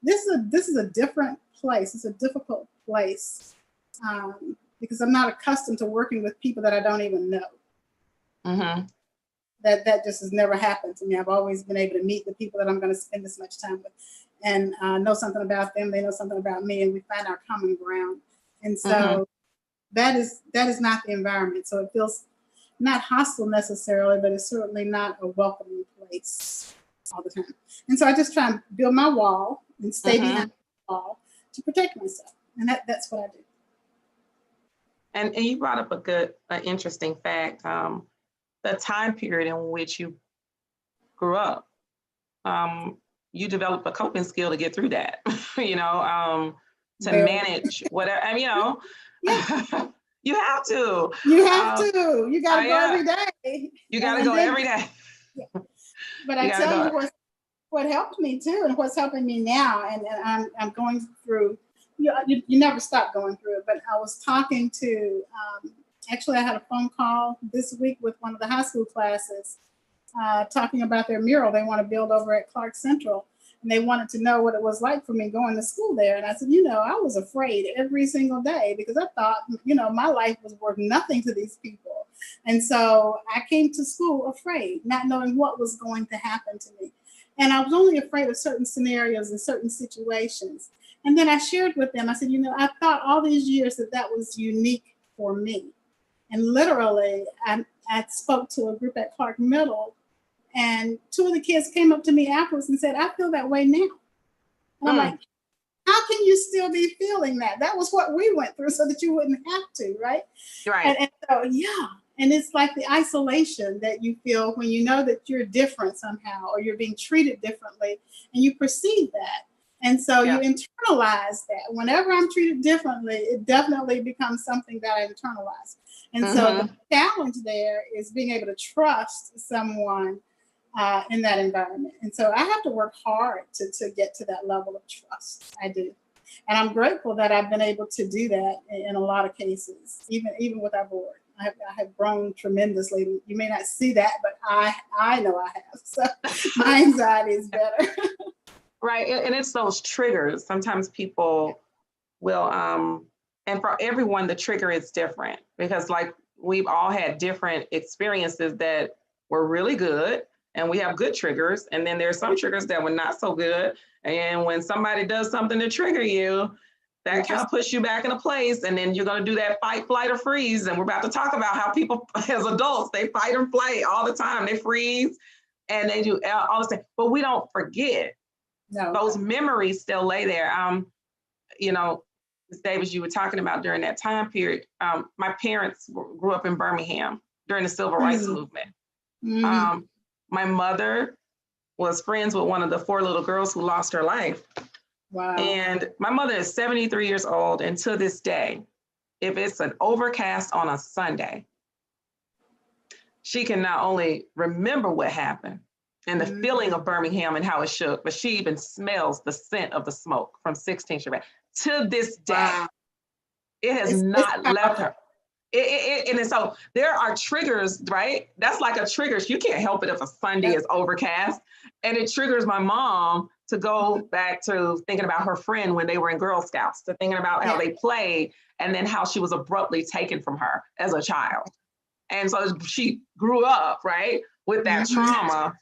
this is a different place. It's a difficult place because I'm not accustomed to working with people that I don't even know. That just has never happened to me. I've always been able to meet the people that I'm going to spend this much time with and know something about them. They know something about me, and we find our common ground. And so that is not the environment. So it feels not hostile necessarily, but it's certainly not a welcoming place all the time. And so I just try and build my wall and stay behind the wall to protect myself. And that's what I do. And you brought up an interesting fact. The time period in which you grew up, you develop a coping skill to get through that, to manage whatever, and, Yeah. you have to. You have to. You got to go every day. You got to go every day. Yeah. But I tell you what helped me too, and what's helping me now, and I'm going through, you never stop going through it, but I was talking to, actually I had a phone call this week with one of the high school classes talking about their mural they want to build over at Clark Central. And they wanted to know what it was like for me going to school there. And I said, I was afraid every single day because I thought, my life was worth nothing to these people. And so I came to school afraid, not knowing what was going to happen to me. And I was only afraid of certain scenarios and certain situations. And then I shared with them, I said, I thought all these years that was unique for me. And literally, I spoke to a group at Clark Middle, and 2 of the kids came up to me afterwards and said, I feel that way now. And I'm like, how can you still be feeling that? That was what we went through so that you wouldn't have to, right? Right. And so, and it's like the isolation that you feel when you know that you're different somehow or you're being treated differently and you perceive that. And so you internalize that. Whenever I'm treated differently, it definitely becomes something that I internalize. And so the challenge there is being able to trust someone in that environment. And so I have to work hard to get to that level of trust. I do. And I'm grateful that I've been able to do that in a lot of cases, even with our board. I have grown tremendously. You may not see that, but I know I have. So my anxiety is better. Right. And it's those triggers. Sometimes people will, and for everyone, the trigger is different because we've all had different experiences that were really good. And we have good triggers. And then there's some triggers that were not so good. And when somebody does something to trigger you, that kind of puts you back in a place. And then you're going to do that fight, flight, or freeze. And we're about to talk about how people as adults, they fight and flight all the time. They freeze. and they do all the same, but we don't forget. No. Those memories still lay there. You know, Ms. Davis, you were talking about during that time period. My parents grew up in Birmingham during the Civil Rights Movement. My mother was friends with one of the 4 little girls who lost her life. Wow. And my mother is 73 years old, and to this day, if it's an overcast on a Sunday, she can not only remember what happened and the feeling of Birmingham and how it shook, but she even smells the scent of the smoke from 16th Street. To this day, wow. It has not left her. And so there are triggers, right? That's like a trigger. You can't help it if a Sunday is overcast. And it triggers my mom to go back to thinking about her friend when they were in Girl Scouts, to thinking about how they played, and then how she was abruptly taken from her as a child. And so she grew up, right, with that trauma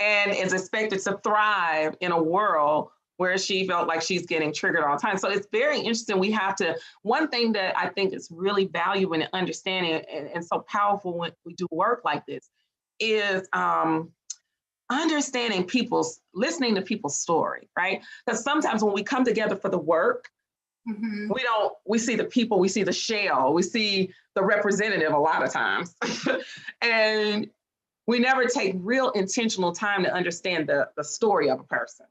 and is expected to thrive in a world where she felt like she's getting triggered all the time. So it's very interesting. We have to, one thing that I think is really valuable in understanding and so powerful when we do work like this is understanding listening to people's story, right? Because sometimes when we come together for the work, we see the people, we see the shell, we see the representative a lot of times. And we never take real intentional time to understand the story of a person.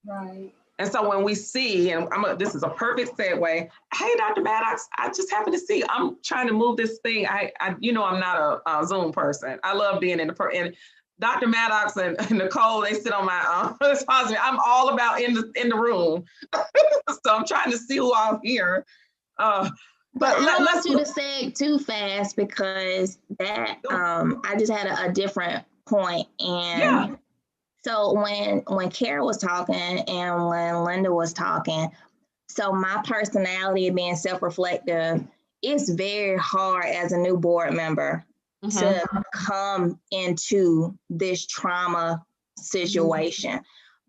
Right. And so when we see, and this is a perfect segue. Hey, Dr. Maddox, I just happened to see, I'm trying to move this thing. I'm not a Zoom person. I love being in the, and Dr. Maddox and Nicole, they sit on my, I'm all about in the room. So I'm trying to see who I'm here. But I don't want you to say it too fast because that, I just had a different point. And so when Kara was talking and when Linda was talking, so my personality being self-reflective, it's very hard as a new board member to come into this trauma situation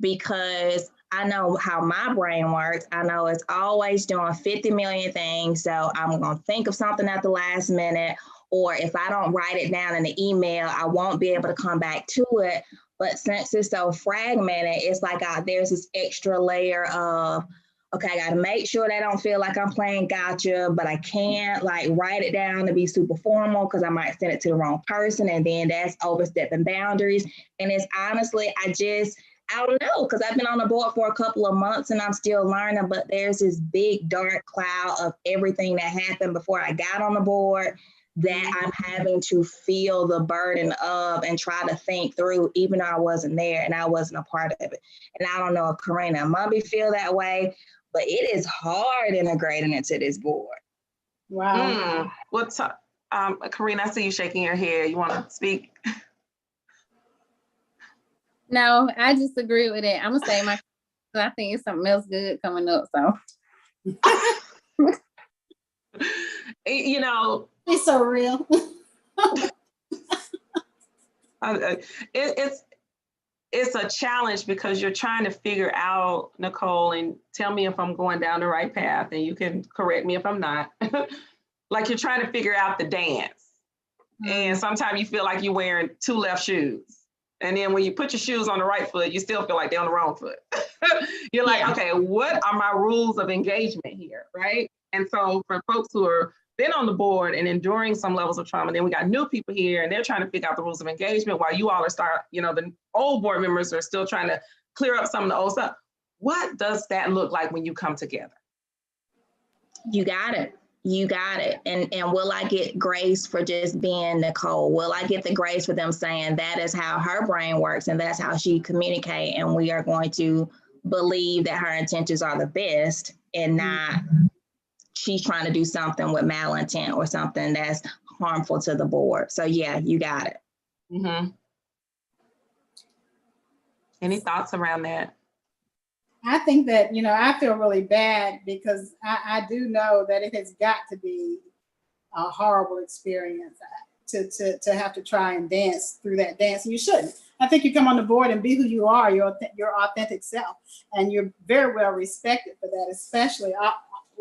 because I know how my brain works. I know it's always doing 50 million things. So I'm going to think of something at the last minute, or if I don't write it down in the email, I won't be able to come back to it. But since it's so fragmented, it's like there's this extra layer of, okay, I got to make sure that I don't feel like I'm playing gotcha, but I can't like write it down to be super formal because I might send it to the wrong person. And then that's overstepping boundaries. And it's honestly, I don't know, because I've been on the board for a couple of months and I'm still learning, but there's this big dark cloud of everything that happened before I got on the board that I'm having to feel the burden of and try to think through, even though I wasn't there and I wasn't a part of it. And I don't know if Karina and Mubby feel that way, but it is hard integrating into this board. Wow. What's up? Karina, I see you shaking your head. You want to speak? No, I just agree with it. I'm gonna say I think it's something else good coming up. So, it's so real. It's a challenge because you're trying to figure out, Nicole, and tell me if I'm going down the right path, and you can correct me if I'm not. Like you're trying to figure out the dance, and sometimes you feel like you're wearing 2 left shoes. And then when you put your shoes on the right foot, you still feel like they're on the wrong foot. You're like, okay, what are my rules of engagement here, right? And so for folks who are been on the board and enduring some levels of trauma, then we got new people here and they're trying to figure out the rules of engagement while you all are the old board members are still trying to clear up some of the old stuff. What does that look like when you come together? You got it. You got it. And will I get grace for just being Nicole? Will I get the grace for them saying that is how her brain works and that's how she communicates, and we are going to believe that her intentions are the best and not she's trying to do something with malintent or something that's harmful to the board. So yeah, you got it. Any thoughts around that? I think that, I feel really bad because I do know that it has got to be a horrible experience to have to try and dance through that dance. And you shouldn't. I think you come on the board and be who you are, your authentic self. And you're very well respected for that, especially,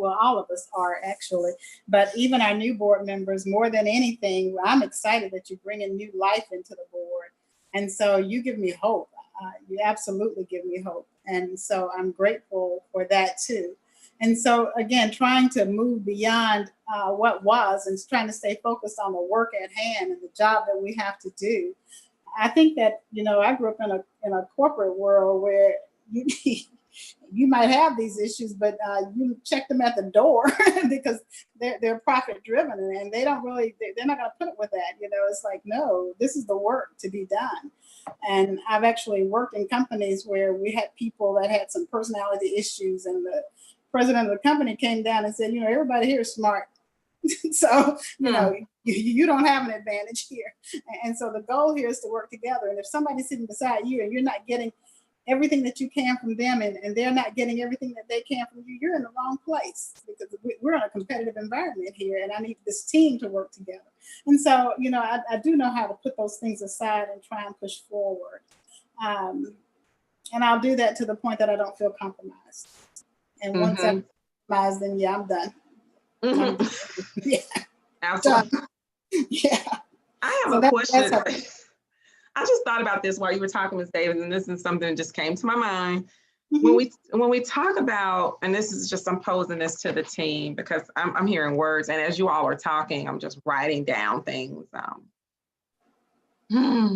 all of us are actually. But even our new board members, more than anything, I'm excited that you're bringing new life into the board. And so you give me hope. You absolutely give me hope. And so I'm grateful for that too. And so again, trying to move beyond what was and trying to stay focused on the work at hand and the job that we have to do. I think that, I grew up in a corporate world where you you might have these issues, but you check them at the door because they're profit driven and they don't really, they're not going to put up with that. It's like, no, this is the work to be done. And I've actually worked in companies where we had people that had some personality issues, and the president of the company came down and said, everybody here is smart. So, you don't have an advantage here. And so the goal here is to work together. And if somebody's sitting beside you and you're not getting everything that you can from them and they're not getting everything that they can from you, you're in the wrong place, because we're in a competitive environment here and I need this team to work together. And so, I do know how to put those things aside and try and push forward. And I'll do that to the point that I don't feel compromised. And once I'm compromised, then yeah, I'm done. Yeah. Absolutely. Yeah. I have a question. I just thought about this while you were talking, Ms. Davis, and this is something that just came to my mind. When we talk about, and this is just, I'm posing this to the team because I'm hearing words, and as you all are talking, I'm just writing down things. The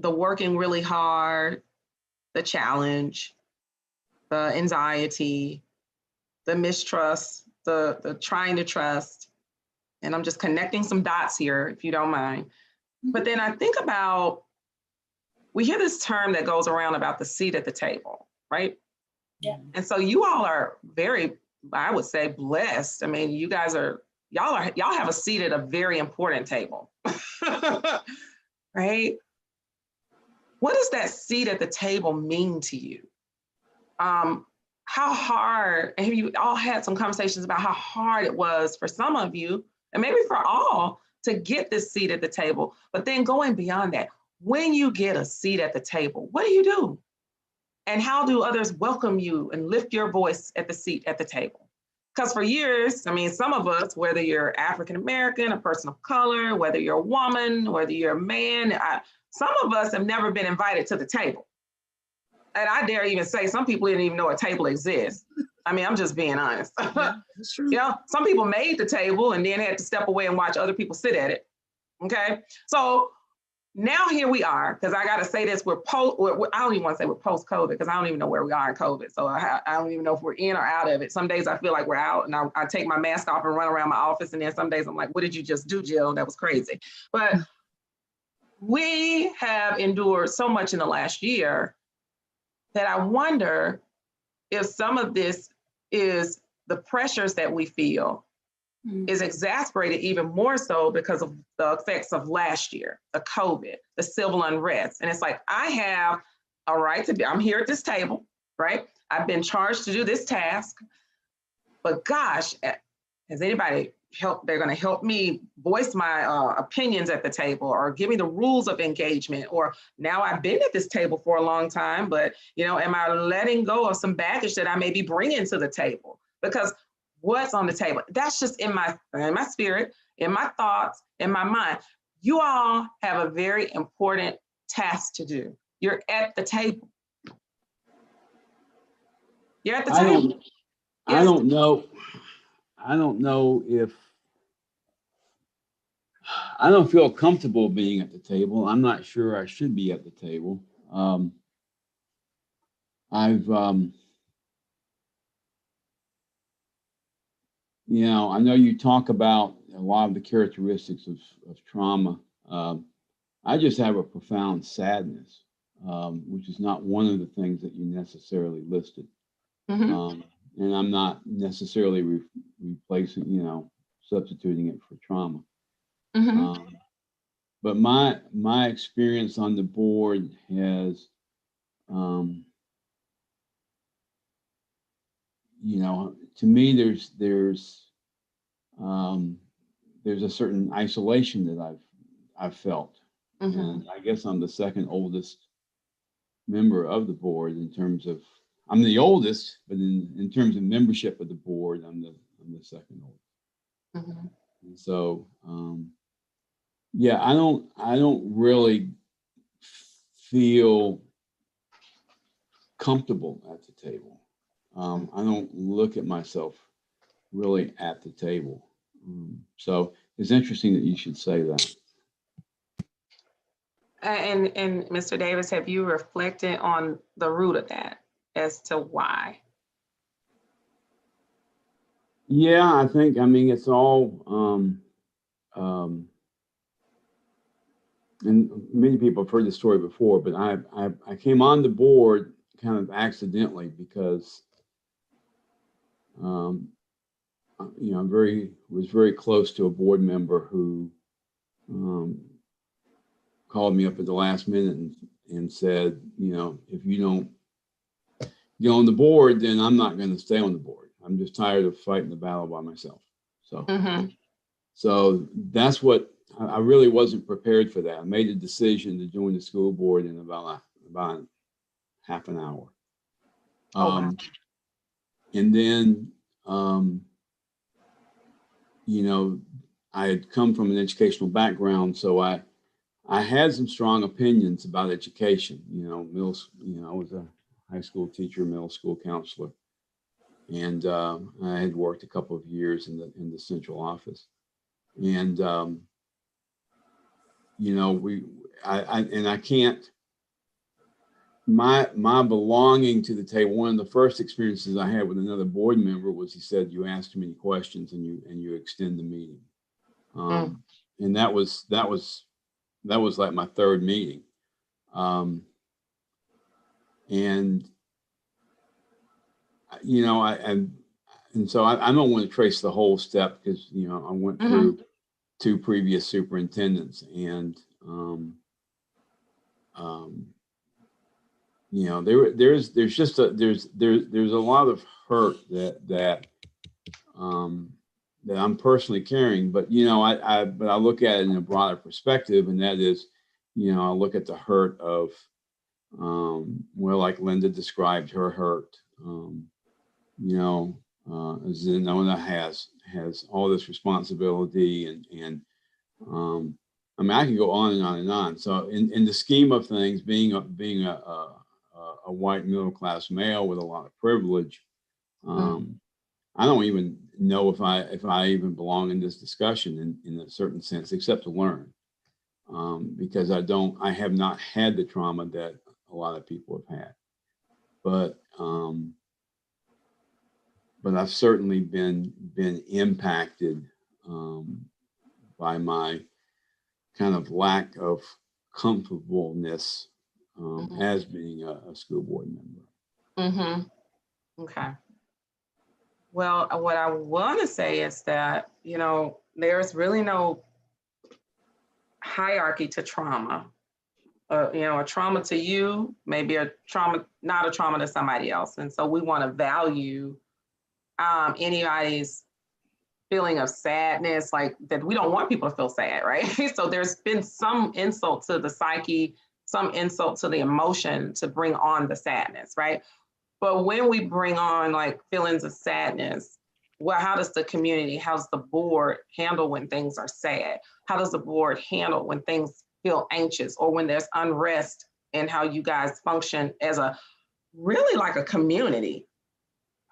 working really hard, the challenge, the anxiety, the mistrust, the trying to trust. And I'm just connecting some dots here, if you don't mind. But then I think about, we hear this term that goes around about the seat at the table, right? Yeah. And so you all are very, I would say, blessed. I mean, y'all have a seat at a very important table, right? What does that seat at the table mean to you? How hard, and you all had some conversations about how hard it was for some of you, and maybe for all, to get this seat at the table. But then going beyond that, when you get a seat at the table, what do you do? And how do others welcome you and lift your voice at the seat at the table? Because for years, I mean, some of us, whether you're African-American, a person of color, whether you're a woman, whether you're a man, some of us have never been invited to the table. And I dare even say some people didn't even know a table exists. I mean, I'm just being honest. Yeah, that's true. Some people made the table and then had to step away and watch other people sit at it. Okay. So now here we are, because I got to say this, I don't even want to say we're post-COVID, because I don't even know where we are in COVID. So I don't even know if we're in or out of it. Some days I feel like we're out and I take my mask off and run around my office. And then some days I'm like, what did you just do, Jill? That was crazy. But we have endured so much in the last year that I wonder if some of this is the pressures that we feel is exacerbated even more so because of the effects of last year, the COVID, the civil unrest. And it's like, I have a right to be, I'm here at this table, right? I've been charged to do this task, but gosh, has anybody they're going to help me voice my opinions at the table, or give me the rules of engagement, or now I've been at this table for a long time, but am I letting go of some baggage that I may be bringing to the table? Because what's on the table, that's just in my spirit, in my thoughts, in my mind. You all have a very important task to do. You're at the table. You're at the table. I don't know if I don't feel comfortable being at the table. I'm not sure I should be at the table. I know you talk about a lot of the characteristics of trauma. I just have a profound sadness, which is not one of the things that you necessarily listed. And I'm not necessarily replacing, substituting it for trauma. But my experience on the board has, to me, there's a certain isolation that I've felt, and I guess I'm the second oldest member of the board in terms of, I'm the oldest, but in terms of membership of the board, I'm the second oldest. And so, Yeah, I don't really feel comfortable at the table. I don't look at myself really at the table. So it's interesting that you should say that. And Mr. Davis, have you reflected on the root of that as to why? Yeah, I mean, it's all, and many people have heard this story before, but I came on the board kind of accidentally because, you know, was very close to a board member who called me up at the last minute and said, you know, if you don't get on the board, then I'm not going to stay on the board. I'm just tired of fighting the battle by myself. So, so that's what I really wasn't prepared for that. I made a decision to join the school board in about half an hour. Wow. And then, you know, I had come from an educational background, so I had some strong opinions about education. You know, I was a high school teacher, middle school counselor, and I had worked a couple of years in the central office. And you know, I can't. My belonging to the table. One of the first experiences I had with another board member was he said, "You ask too many questions and you extend the meeting," and that was like my third meeting, and you know, and so I don't want to trace the whole step because, you know, I went through 2 previous superintendents, and you know, there's just there's a lot of hurt that I'm personally carrying, but you know, but I look at it in a broader perspective, and that is, you know, I look at the hurt of well, like Linda described her hurt. You know, Zenona has all this responsibility, and I mean, I can go on and on and on. So in the scheme of things, being a white middle class male with a lot of privilege, I don't even know if I even belong in this discussion in a certain sense, except to learn, because I have not had the trauma that a lot of people have had, but I've certainly been impacted by my kind of lack of comfortableness as being a school board member. Okay. Well, what I want to say is that, you know, there's really no hierarchy to trauma. You know, a trauma to you may be a trauma, not a trauma to somebody else. And so we want to value anybody's feeling of sadness, like that. We don't want people to feel sad, right? So there's been some insult to the psyche, some insult to the emotion to bring on the sadness, right? But when we bring on like feelings of sadness, well, how does the community, how's the board handle when things are sad? How does the board handle when things feel anxious, or when there's unrest in how you guys function as a really like a community?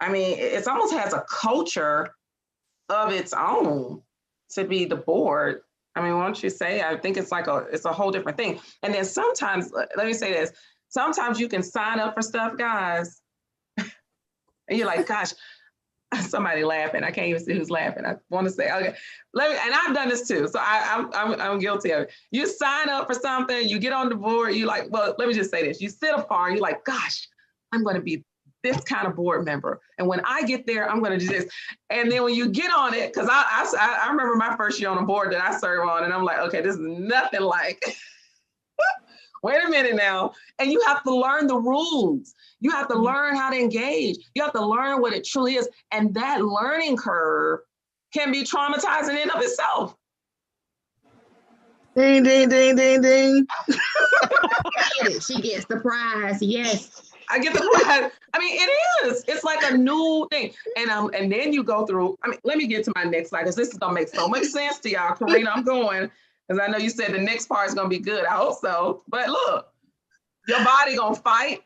I mean, it almost has a culture of its own to be the board. I mean, why don't you say, I think it's like it's a whole different thing. And then sometimes, let me say this, sometimes you can sign up for stuff, guys, and you're like, gosh, somebody laughing. I can't even see who's laughing. I want to say, okay, and I've done this too. So I'm guilty of it. You sign up for something, you get on the board, you like, well, let me just say this. You sit afar, you're like, gosh, I'm going to be this kind of board member. And when I get there, I'm going to do this. And then when you get on it, because I remember my first year on a board that I serve on, and I'm like, okay, this is nothing like, wait a minute now. And you have to learn the rules. You have to learn how to engage. You have to learn what it truly is. And that learning curve can be traumatizing in and of itself. Ding, ding, ding, ding, ding. She gets the prize, yes. I get the prize. I mean, it is. It's like a new thing. And then you go through, I mean, let me get to my next slide, because this is gonna make so much sense to y'all. Karina, I'm going. Because I know you said the next part is gonna be good. I hope so. But look, your body gonna fight.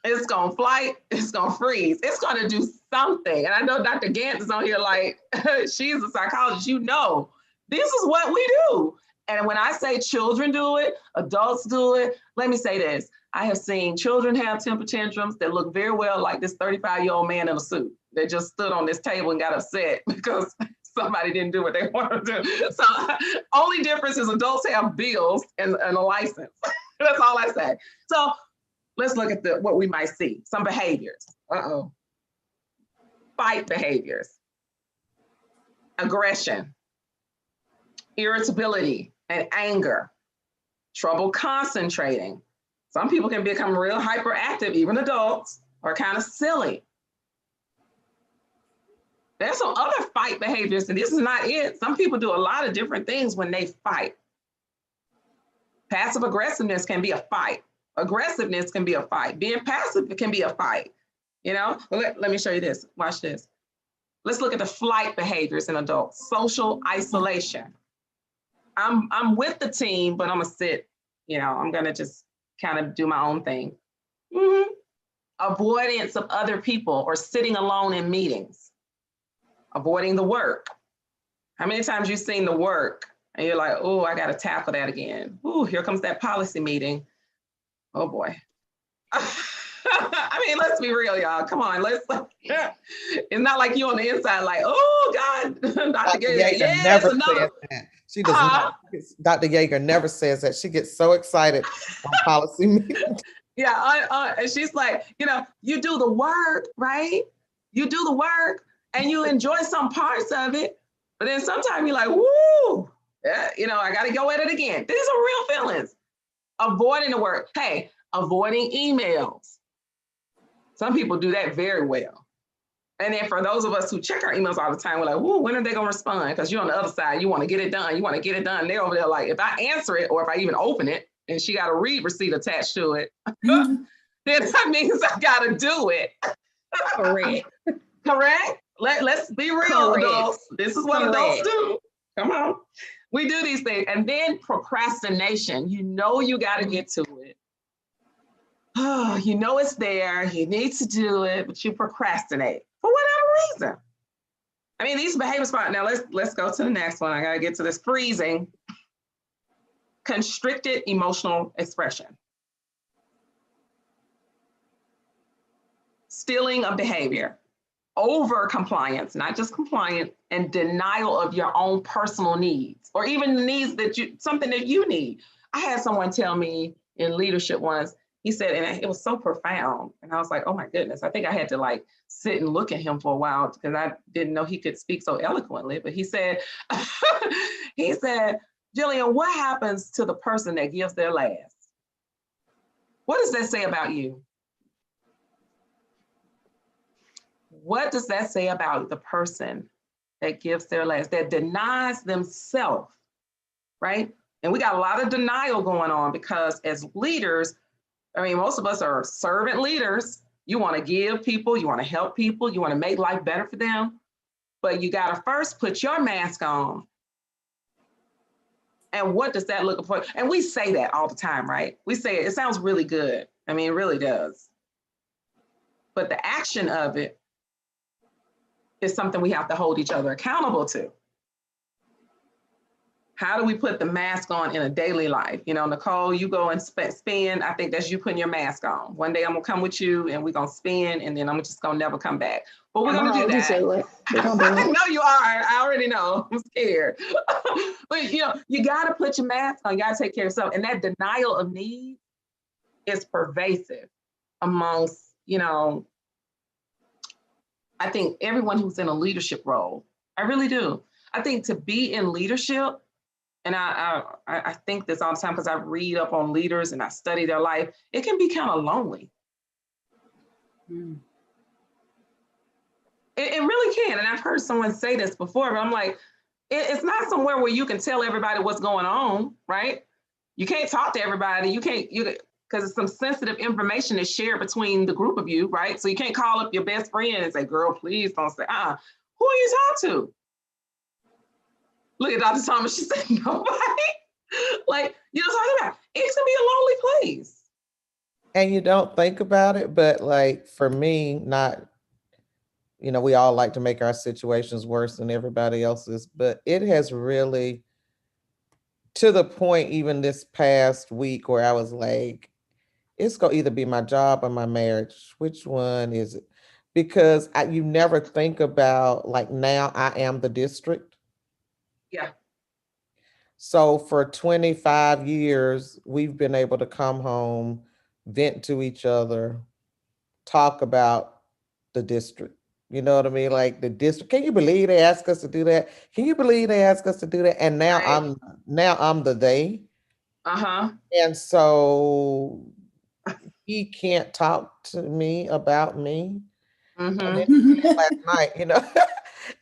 It's gonna fight. It's gonna freeze. It's gonna do something. And I know Dr. Gantz is on here like, she's a psychologist. You know, this is what we do. And when I say children do it, adults do it, let me say this. I have seen children have temper tantrums that look very well like this 35-year-old man in a suit that just stood on this table and got upset because somebody didn't do what they wanted to do. So only difference is adults have bills and a license. That's all I say. So let's look at what we might see. Some behaviors. Fight behaviors. Aggression. Irritability and anger. Trouble concentrating. Some people can become real hyperactive, even adults, or kind of silly. There's some other fight behaviors, and this is not it. Some people do a lot of different things when they fight. Passive aggressiveness can be a fight. Aggressiveness can be a fight. Being passive can be a fight. You know, let me show you this. Watch this. Let's look at the flight behaviors in adults. Social isolation. I'm with the team, but I'm gonna sit, you know, I'm gonna just kind of do my own thing. Avoidance of other people or sitting alone in meetings. Avoiding the work. How many times you've seen the work and you're like, oh, I gotta tackle that again. Oh, here comes that policy meeting. Oh boy. I mean, let's be real, y'all. Come on, it's not like you on the inside like, oh God, Dr. Yeager never says that. She does not. Dr. Yeager never says that. She gets so excited on policy meetings. Yeah, and she's like, you know, you do the work, right? You do the work and you enjoy some parts of it, but then sometimes you're like, woo, yeah, you know, I got to go at it again. These are real feelings. Avoiding the work. Hey, avoiding emails. Some people do that very well. And then for those of us who check our emails all the time, we're like, whoo, when are they gonna respond? Because you're on the other side, you wanna get it done, you wanna get it done. They're over there like, if I answer it, or if I even open it, and she got a read receipt attached to it, then that means I gotta do it. Correct. Correct? Let's be real, adults. This is what adults do. Come on. We do these things. And then procrastination. You know you gotta get to it. Oh, you know it's there, you need to do it, but you procrastinate for whatever reason. I mean, these behaviors, now let's go to the next one. I gotta get to this freezing. Constricted emotional expression. Stealing of behavior, over compliance, not just compliance, and denial of your own personal needs, or even the needs that something that you need. I had someone tell me in leadership once, he said, and it was so profound. And I was like, oh my goodness, I think I had to like sit and look at him for a while because I didn't know he could speak so eloquently. But he said, Jillian, what happens to the person that gives their last? What does that say about you? What does that say about the person that gives their last, that denies themselves, right? And we got a lot of denial going on because as leaders, I mean, most of us are servant leaders. You want to give people, you want to help people, you want to make life better for them, but you got to first put your mask on. And what does that look for? And we say that all the time, right? We say it sounds really good. I mean, it really does. But the action of it is something we have to hold each other accountable to. How do we put the mask on in a daily life? You know, Nicole, you go and spin. I think that's you putting your mask on. One day I'm gonna come with you and we're gonna spin and then I'm just gonna never come back. But we're gonna do that. I know you are. I already know. I'm scared. But you know, you gotta put your mask on. You gotta take care of yourself. And that denial of need is pervasive amongst, you know, I think everyone who's in a leadership role. I really do. I think to be in leadership, and I think this all the time because I read up on leaders and I study their life, it can be kind of lonely. It really can. And I've heard someone say this before, but I'm like, it's not somewhere where you can tell everybody what's going on, right? You can't talk to everybody. Because it's some sensitive information is shared between the group of you, right? So you can't call up your best friend and say, girl, please don't say, who are you talking to? Look at Dr. Thomas, she said nobody. Like, you know, talking about it's gonna be a lonely place. And you don't think about it, but like for me, not, we all like to make our situations worse than everybody else's, but it has really, to the point even this past week where I was like, it's gonna either be my job or my marriage. Which one is it? Because you never think about, like, now I am the district. Yeah. So for 25 years, we've been able to come home, vent to each other, talk about the district. You know what I mean? Like the district. Can you believe they asked us to do that? Can you believe they asked us to do that? And now Right. I'm the they. Uh-huh. And so he can't talk to me about me. And then last night.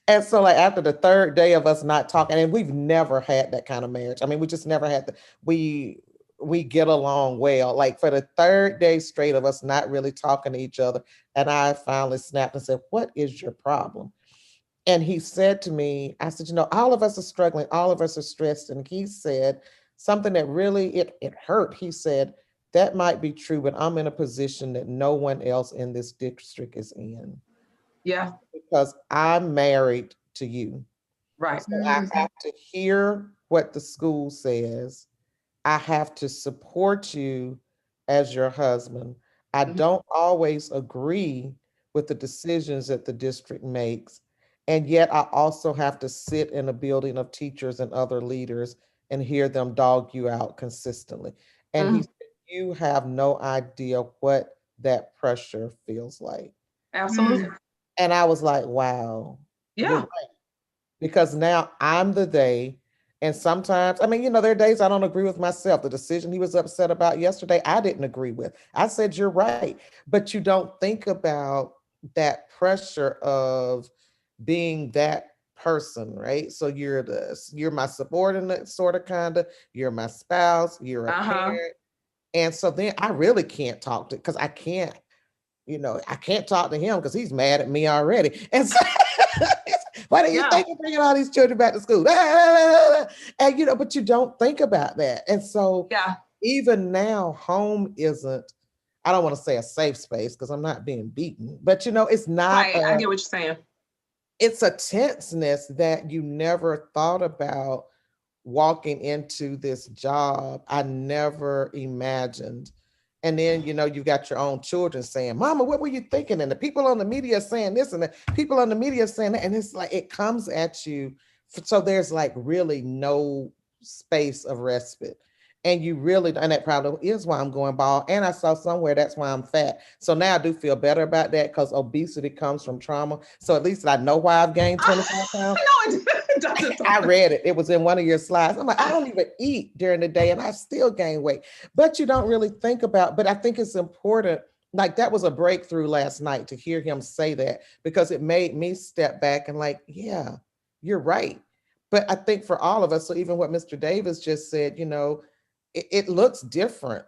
And so like after the third day of us not talking, and we've never had that kind of marriage. I mean, we just never had we get along well. Like for the third day straight of us not really talking to each other. And I finally snapped and said, "What is your problem?" And he said to me, I said, all of us are struggling, all of us are stressed. And he said something that really it hurt. He said, "That might be true, but I'm in a position that no one else in this district is in." Yeah. Because I'm married to you. Right. So I have to hear what the school says. I have to support you as your husband. I don't always agree with the decisions that the district makes. And yet I also have to sit in a building of teachers and other leaders and hear them dog you out consistently. And he said, "You have no idea what that pressure feels like." Absolutely. And I was like, wow, you're Yeah. right. Because now I'm the they. And sometimes, I mean, there are days I don't agree with myself. The decision he was upset about yesterday, I didn't agree with. I said, "You're right." But you don't think about that pressure of being that person, right? So you're my subordinate, sort of, kind of. You're my spouse, you're a parent. And so then I really can't talk to, because I can't talk to him because he's mad at me already. And so, why do you think you're bringing all these children back to school? And, but you don't think about that. And so even now, home isn't, I don't want to say a safe space because I'm not being beaten, but it's not. Right. I get what you're saying. It's a tenseness that you never thought about walking into this job. I never imagined. And then, you've got your own children saying, "Mama, what were you thinking?" And the people on the media are saying this, and the people on the media are saying that. And it's like, it comes at you. So there's like really no space of respite. And you really, and that probably is why I'm going bald. And I saw somewhere that's why I'm fat. So now I do feel better about that, because obesity comes from trauma. So at least I know why I've gained 25 pounds. I read it. It was in one of your slides. I'm like, I don't even eat during the day and I still gain weight. But you don't really think about, but I think it's important. Like, that was a breakthrough last night to hear him say that, because it made me step back and like, yeah, you're right. But I think for all of us, so even what Mr. Davis just said, it looks different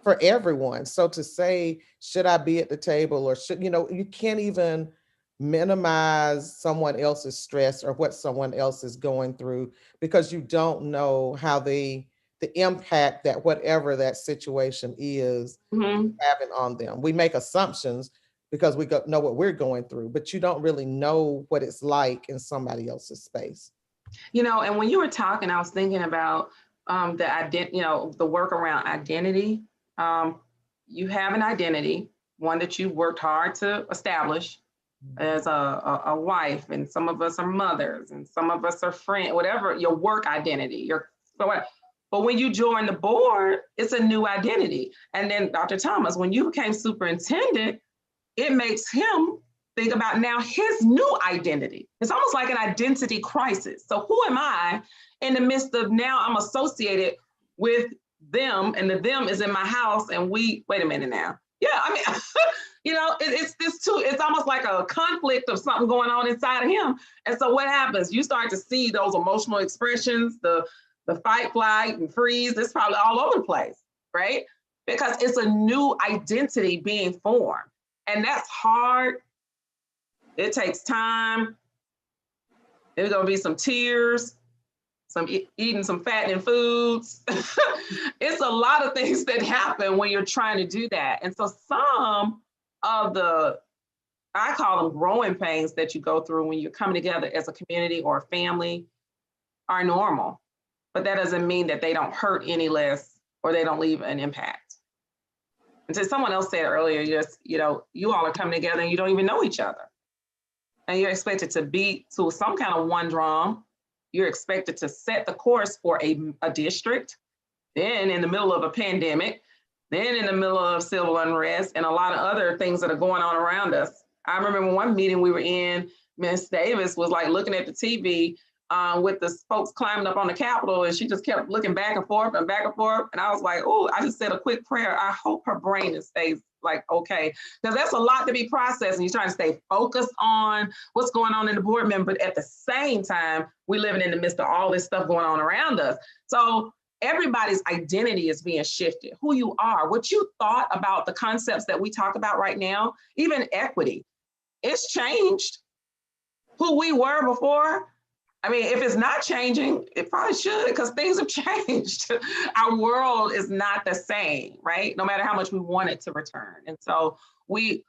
for everyone. So to say, should I be at the table, or should, you can't even minimize someone else's stress or what someone else is going through, because you don't know how the impact that whatever that situation is having on them. We make assumptions because we know what we're going through, but you don't really know what it's like in somebody else's space. And when you were talking, I was thinking about the work around identity. You have an identity, one that you worked hard to establish as a wife, and some of us are mothers, and some of us are friends, whatever your work identity, but when you join the board, it's a new identity. And then Dr. Thomas, when you became superintendent, it makes him think about now his new identity. It's almost like an identity crisis. So who am I in the midst of, now I'm associated with them, and the them is in my house, and wait a minute now. Yeah, I mean, it's almost like a conflict of something going on inside of him. And so what happens? You start to see those emotional expressions, the fight, flight, and freeze. It's probably all over the place, right? Because it's a new identity being formed. And that's hard. It takes time. There's gonna be some tears, some eating some fattening foods. It's a lot of things that happen when you're trying to do that. And so some of the, I call them growing pains that you go through when you're coming together as a community or a family are normal, but that doesn't mean that they don't hurt any less or they don't leave an impact. And so someone else said earlier, just, you know, you all are coming together and you don't even know each other. And you're expected to beat to some kind of one drum. You're expected to set the course for a district, then in the middle of a pandemic, then in the middle of civil unrest and a lot of other things that are going on around us. I remember one meeting we were in, Ms. Davis was like looking at the TV with the folks climbing up on the Capitol, and she just kept looking back and forth and back and forth. And I was like, oh, I just said a quick prayer. I hope her brain stays like, okay, because that's a lot to be processed, and you're trying to stay focused on what's going on in the board member, but at the same time, we're living in the midst of all this stuff going on around us. So everybody's identity is being shifted. Who you are, what you thought about the concepts that we talk about right now, even equity, it's changed. Who we were before, I mean, if it's not changing, it probably should, because things have changed. Our world is not the same, right? No matter how much we want it to return. And so we're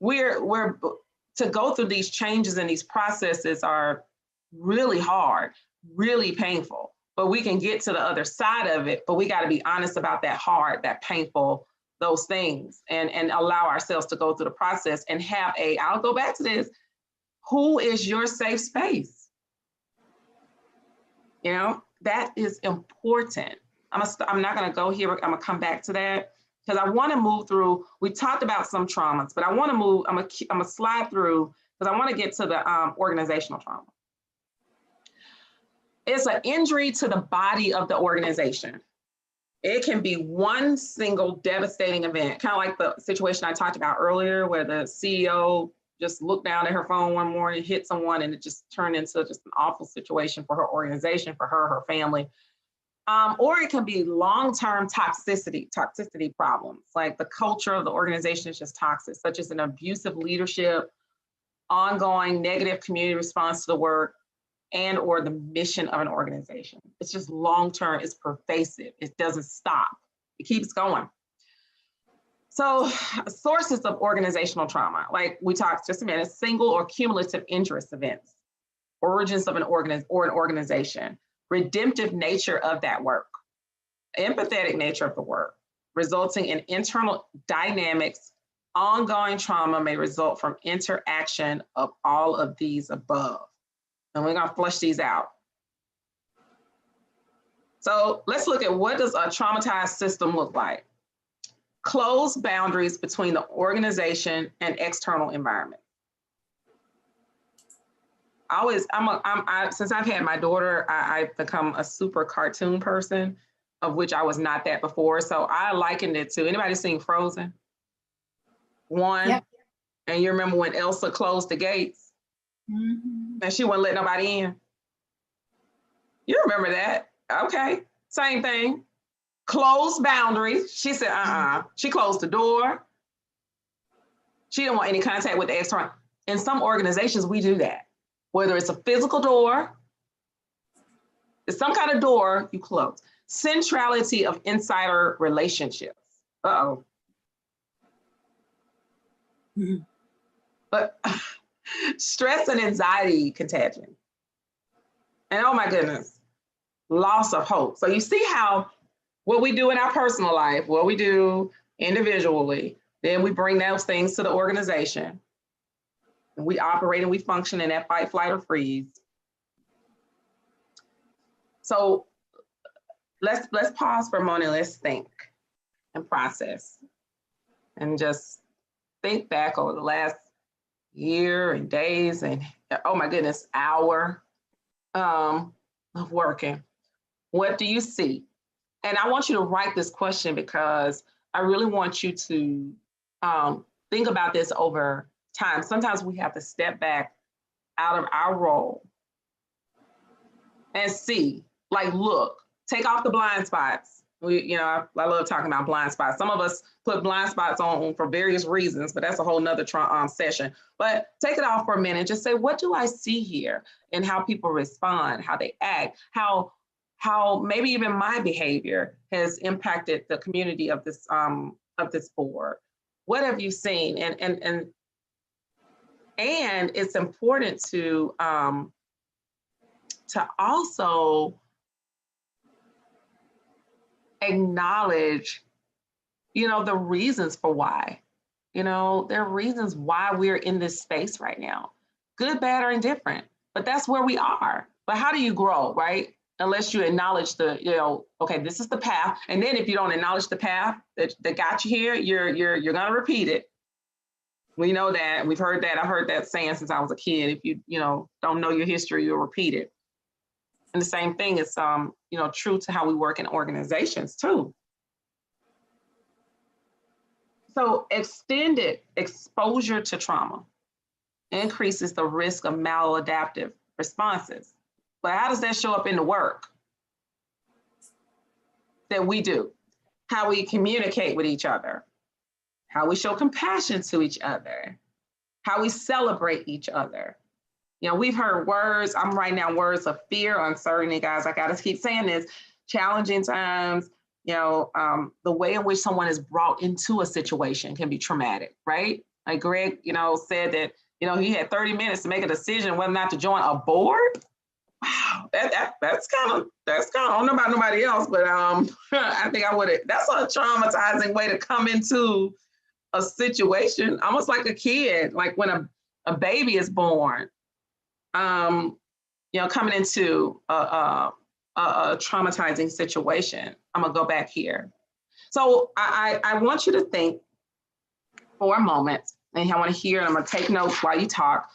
to go through these changes and these processes are really hard, really painful, but we can get to the other side of it. But we got to be honest about that hard, that painful, those things, and allow ourselves to go through the process and have I'll go back to this, who is your safe space? You know, that is important. I'm not going to go here. I'm going to come back to that because I want to move through. We talked about some traumas, but I want to move. I'm going to slide through because I want to get to the organizational trauma. It's an injury to the body of the organization. It can be one single devastating event, kind of like the situation I talked about earlier, where the CEO just looked down at her phone one morning, hit someone, and it just turned into just an awful situation for her organization, for her family. Or it can be long-term toxicity problems, like the culture of the organization is just toxic, such as an abusive leadership, ongoing negative community response to the work, and or the mission of an organization. It's just long-term, it's pervasive, it doesn't stop, it keeps going. So sources of organizational trauma, like we talked just a minute, single or cumulative injurious events, origins of an organization, redemptive nature of that work, empathetic nature of the work, resulting in internal dynamics. Ongoing trauma may result from interaction of all of these above. And we're gonna flush these out. So let's look at what does a traumatized system look like? Closed boundaries between the organization and external environment. Since I've had my daughter, I've become a super cartoon person, of which I was not that before. So I likened it to, anybody seen Frozen? One, yep. And you remember when Elsa closed the gates? Mm-hmm. And she wouldn't let nobody in. You remember that? Okay, same thing. Closed boundaries. She said, She closed the door. She didn't want any contact with the external. In some organizations, we do that. Whether it's a physical door, it's some kind of door, you close. Centrality of insider relationships. Uh-oh. Mm-hmm. But stress and anxiety contagion. And oh my goodness, loss of hope. So you see how what we do in our personal life, what we do individually, then we bring those things to the organization. And we operate and we function in that fight, flight, or freeze. So let's pause for a moment. Let's think and process and just think back over the last year and days and, oh my goodness, hour of working. What do you see? And I want you to write this question because I really want you to think about this over time. Sometimes we have to step back out of our role and see, like, look, take off the blind spots I love talking about blind spots. Some of us put blind spots on for various reasons, but that's a whole nother session. But take it off for a minute. Just say, what do I see here? And how people respond, how they act, how maybe even my behavior has impacted the community of this board. What have you seen? And it's important to also acknowledge, the reasons for why. There are reasons why we're in this space right now, good, bad, or indifferent, but that's where we are. But how do you grow, right? Unless you acknowledge okay, this is the path. And then if you don't acknowledge the path that got you here, you're gonna repeat it. We know that, we've heard that. I've heard that saying since I was a kid. If you don't know your history, you'll repeat it. And the same thing is true to how we work in organizations too. So extended exposure to trauma increases the risk of maladaptive responses. But how does that show up in the work that we do? How we communicate with each other, how we show compassion to each other, how we celebrate each other. We've heard words, I'm writing down words of fear, uncertainty, guys. I gotta keep saying this, challenging times, the way in which someone is brought into a situation can be traumatic, right? Like Greg, said that, he had 30 minutes to make a decision whether or not to join a board. Wow, that's kind of, I don't know about nobody else, but I think I would have, that's a traumatizing way to come into a situation, almost like a kid, like when a baby is born, coming into a traumatizing situation. I'm gonna go back here. So I want you to think for a moment, and I want to hear, and I'm gonna take notes while you talk.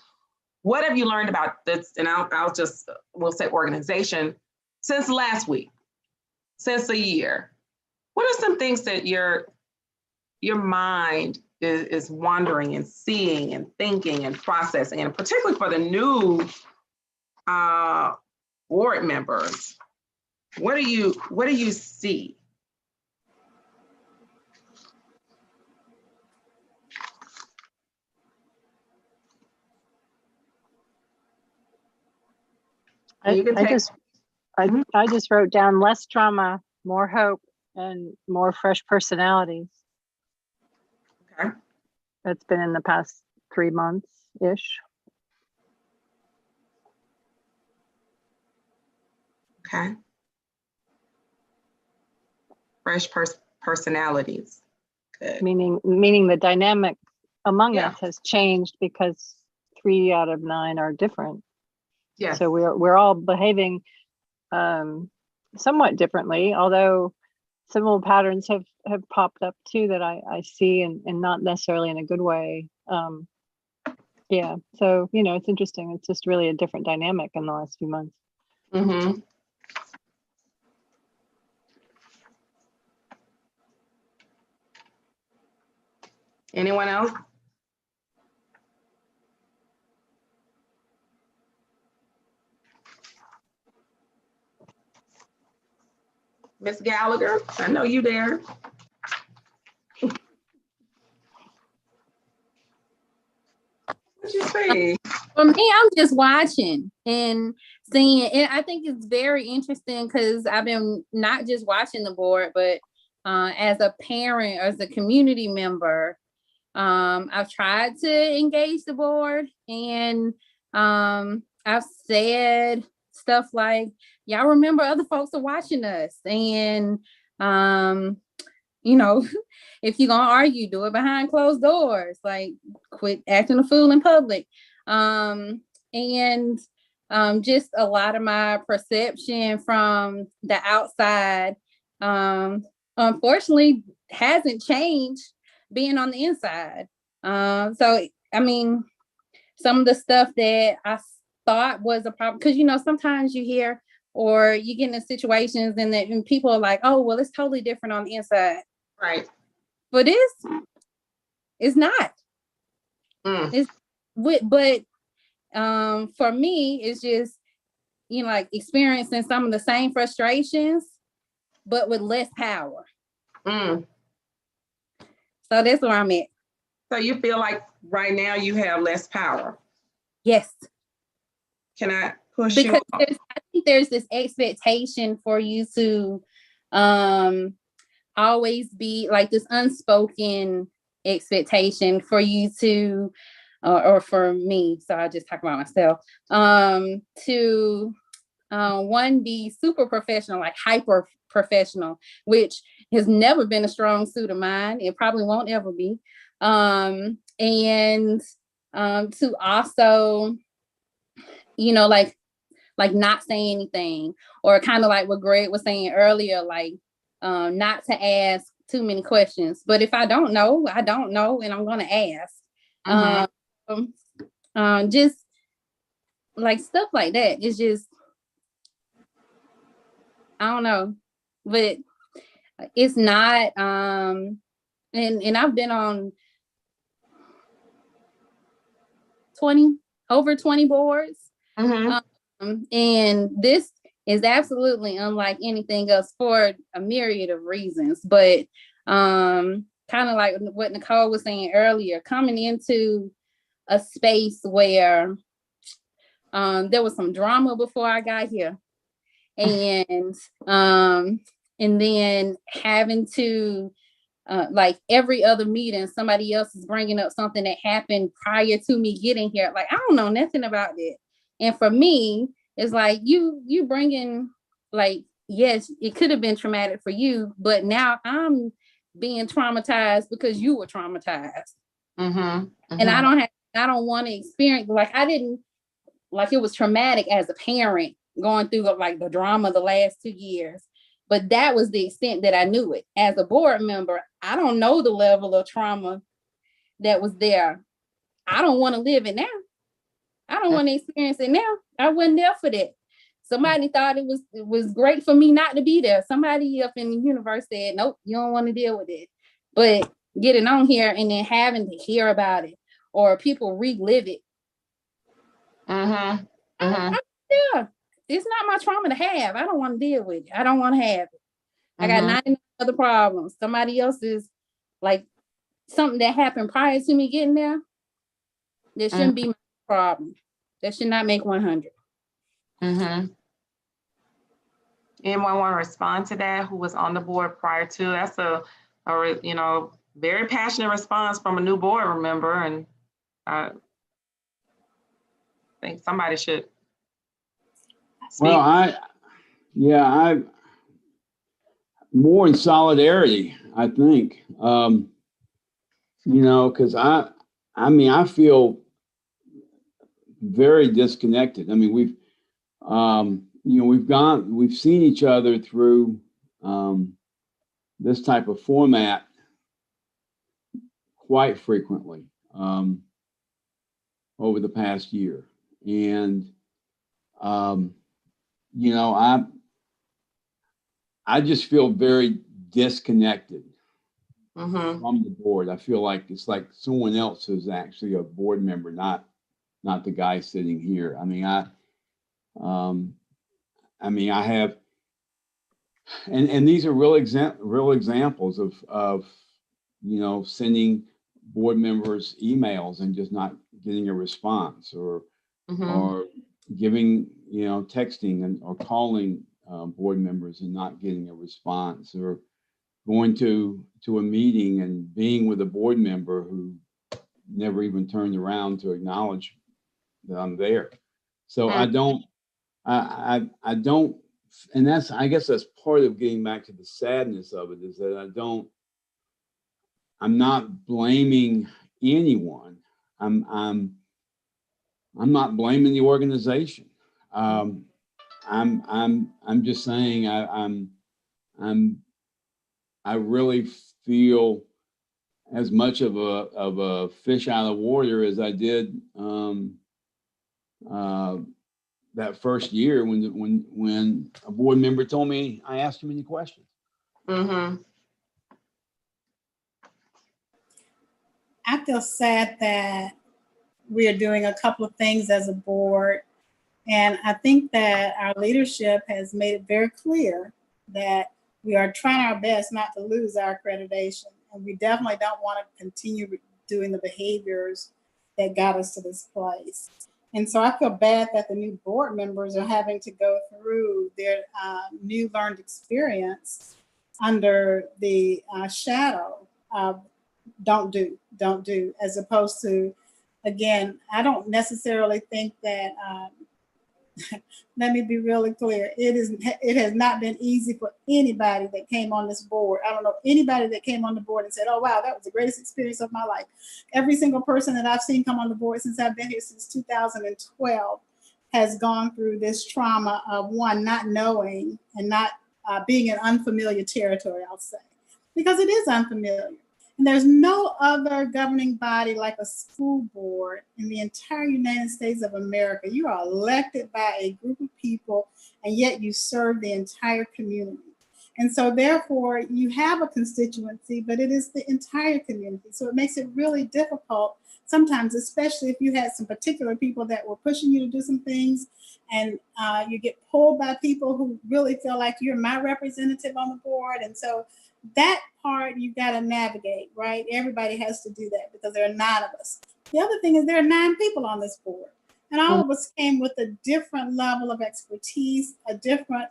What have you learned about this? And we'll say organization since last week, since a year. What are some things that your mind is wandering and seeing and thinking and processing, and particularly for the new board members? What do you see? I just wrote down less trauma, more hope, and more fresh personalities. Okay. That's been in the past 3 months-ish. Okay. Fresh personalities. Good. Meaning the dynamic among us has changed because 3 out of 9 are different. Yeah. So we're all behaving somewhat differently, although similar patterns have popped up too that I see, and not necessarily in a good way. Yeah. So it's interesting. It's just really a different dynamic in the last few months. Mm-hmm. Anyone else? Miss Gallagher, I know you there. What you say? For me, I'm just watching and seeing, and I think it's very interesting because I've been not just watching the board, but as a parent, as a community member, I've tried to engage the board, and I've said stuff like, y'all remember other folks are watching us, and if you're gonna argue, do it behind closed doors, like quit acting a fool in public. Just a lot of my perception from the outside unfortunately hasn't changed being on the inside. So I mean, some of the stuff that I thought was a problem, because sometimes you hear or you get into situations and people are like, oh, well, it's totally different on the inside. Right. But it's not. But for me, it's just, like experiencing some of the same frustrations but with less power. Mm. So that's where I'm at. So you feel like right now you have less power? Yes. Can I push Because you? I think there's this expectation for you to always be like this unspoken expectation for you to, or for me, so I just talk about myself, to one, be super professional, like hyper professional, which has never been a strong suit of mine. It probably won't ever be. And to also, you know, like not say anything, or kind of like what Greg was saying earlier, like not to ask too many questions. But if I don't know, I don't know, and I'm gonna ask. Just like stuff like that. It's just, I don't know, but it's not. And I've been on over 20 boards. And this is absolutely unlike anything else for a myriad of reasons. But kind of like what Nicole was saying earlier, coming into a space where there was some drama before I got here, and then having to like every other meeting, somebody else is bringing up something that happened prior to me getting here. Like, I don't know nothing about it. And for me, it's like you bringing, like, yes, it could have been traumatic for you, but now I'm being traumatized because you were traumatized. And I don't want to experience, like, I didn't, like, it was traumatic as a parent going through like the drama the last 2 years. But that was the extent that I knew it. As a board member, I don't know the level of trauma that was there. I don't want to live it now. I don't want to experience it now. I wasn't there for that. Somebody thought it was great for me not to be there. Somebody up in the universe said, nope, you don't want to deal with it. But getting on here and then having to hear about it, or people relive it. Yeah, it's not my trauma to have. I don't want to deal with it. I don't want to have it. I got 99 other problems. Somebody else's, like, something that happened prior to me getting there, that shouldn't be my problem. That should not make 100. Anyone want to respond to that who was on the board prior to? That's a very passionate response from a new board member, and I think somebody should speak. Well, I'm more in solidarity, I think, because I feel very disconnected. I mean, we've seen each other through this type of format quite frequently over the past year. And, I just feel very disconnected from the board. I feel like it's like someone else who's actually a board member, not the guy sitting here. I have, and these are real examples of sending board members emails and just not getting a response, or giving, texting or calling board members and not getting a response, or going to a meeting and being with a board member who never even turned around to acknowledge that I'm there. So I don't, and I guess that's part of getting back to the sadness of it, is that I'm not blaming anyone. I'm not blaming the organization. I'm just saying I really feel as much of a fish out of water as I did that first year when a board member told me I asked too many questions. I feel sad that we are doing a couple of things as a board. And I think that our leadership has made it very clear that We are trying our best not to lose our accreditation. And we definitely don't want to continue doing the behaviors that got us to this place. And so I feel bad that the new board members are having to go through their new learned experience under the shadow of don't do, as opposed to, again, I don't necessarily think that, let me be really clear. It has not been easy for anybody that came on this board. I don't know anybody that came on the board and said, oh, wow, that was the greatest experience of my life. Every single person that I've seen come on the board since I've been here since 2012 has gone through this trauma of, one, not knowing and not being in unfamiliar territory, I'll say, because it is unfamiliar. And there's no other governing body like a school board in the entire United States of America. You are elected by a group of people, and yet you serve the entire community. And so therefore, you have a constituency, but it is the entire community. So it makes it really difficult sometimes, especially if you had some particular people that were pushing you to do some things, and you get pulled by people who really feel like you're my representative on the board. And so that part you got to navigate, right? Everybody has to do that because there are 9 of us. The other thing is there are 9 people on this board, and all of us came with a different level of expertise, a different,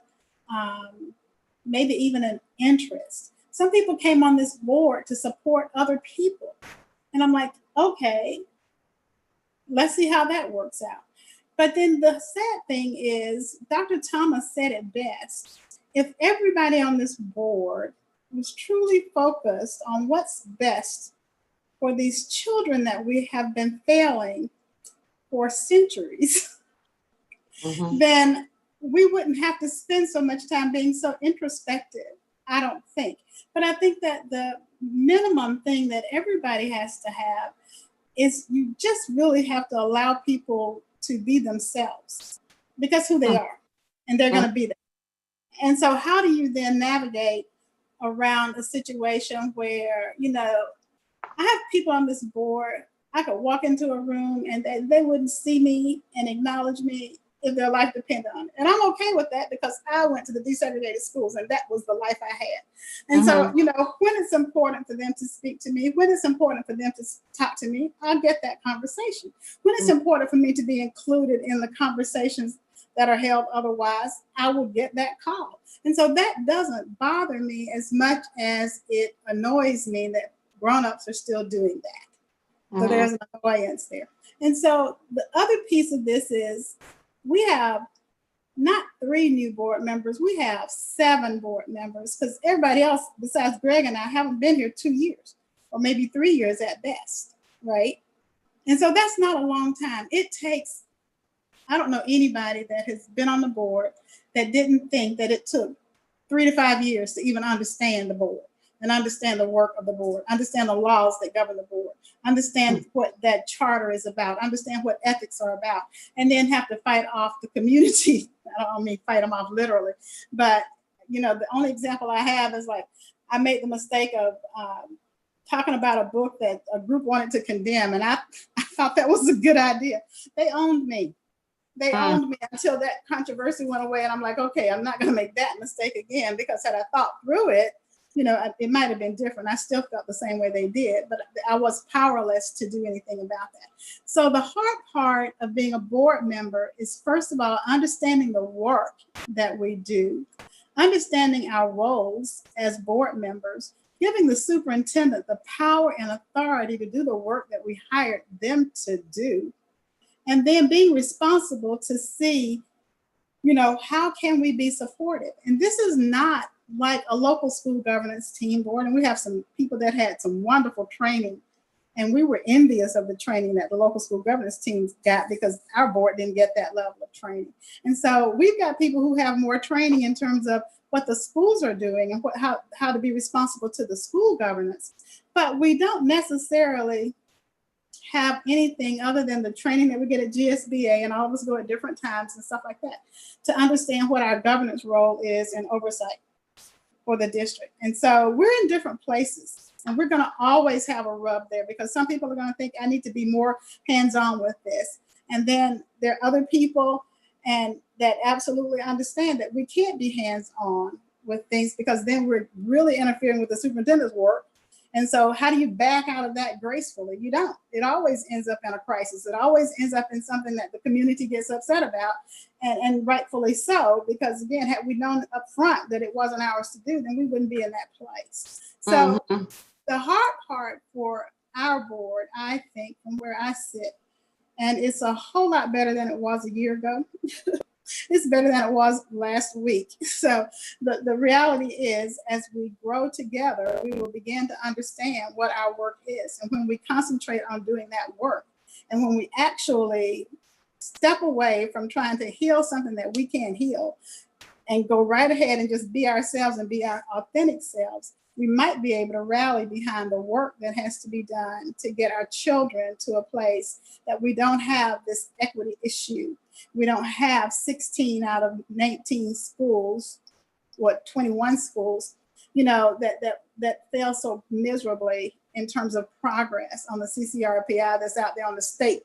maybe even an interest. Some people came on this board to support other people. And I'm like, okay, let's see how that works out. But then the sad thing is, Dr. Thomas said it best. If everybody on this board was truly focused on what's best for these children that we have been failing for centuries, then we wouldn't have to spend so much time being so introspective, I don't think. But I think that the minimum thing that everybody has to have is you just really have to allow people to be themselves, because who they are, and they're going to be there. And so how do you then navigate around a situation where, you know, I have people on this board, I could walk into a room and they wouldn't see me and acknowledge me if their life depended on it. And I'm okay with that because I went to the desegregated schools and that was the life I had. And so, you know, when it's important for them to speak to me, when it's important for them to talk to me, I'll get that conversation. When it's important for me to be included in the conversations that are held otherwise, I will get that call. And so that doesn't bother me as much as it annoys me that grownups are still doing that. So there's an annoyance there. And so the other piece of this is we have not 3 new board members, we have 7 board members, because everybody else besides Greg and I haven't been here 2 years, or maybe 3 years at best, right? And so that's not a long time. It takes, I don't know anybody that has been on the board that didn't think that it took 3 to 5 years to even understand the board and understand the work of the board, understand the laws that govern the board, understand what that charter is about, understand what ethics are about, and then have to fight off the community. I don't mean fight them off literally, but you know, the only example I have is like, I made the mistake of talking about a book that a group wanted to condemn, and I thought that was a good idea. They owned me. They owned me until that controversy went away, and I'm like, okay, I'm not going to make that mistake again, because had I thought through it, you know, it might have been different. I still felt the same way they did, but I was powerless to do anything about that. So the hard part of being a board member is, first of all, understanding the work that we do, understanding our roles as board members, giving the superintendent the power and authority to do the work that we hired them to do, and then being responsible to see, you know, how can we be supportive? And this is not like a local school governance team board. And we have some people that had some wonderful training, and we were envious of the training that the local school governance teams got, because our board didn't get that level of training. And so we've got people who have more training in terms of what the schools are doing and how to be responsible to the school governance. But we don't necessarily have anything other than the training that we get at GSBA, and all of us go at different times and stuff like that, to understand what our governance role is in oversight for the district. And so we're in different places, and we're going to always have a rub there, because some people are going to think I need to be more hands-on with this. And then there are other people and that absolutely understand that we can't be hands-on with things, because then we're really interfering with the superintendent's work. And so how do you back out of that gracefully? You don't. It always ends up in a crisis. It always ends up in something that the community gets upset about, and rightfully so, because again, had we known up front that it wasn't ours to do, then we wouldn't be in that place. So the hard part for our board, I think, from where I sit, and it's a whole lot better than it was a year ago. It's better than it was last week. So the reality is, as we grow together, we will begin to understand what our work is. And when we concentrate on doing that work, and when we actually step away from trying to heal something that we can't heal, and go right ahead and just be ourselves and be our authentic selves, we might be able to rally behind the work that has to be done to get our children to a place that we don't have this equity issue. We don't have 16 out of 19 schools, 21 schools, that fail so miserably in terms of progress on the CCRPI that's out there on the state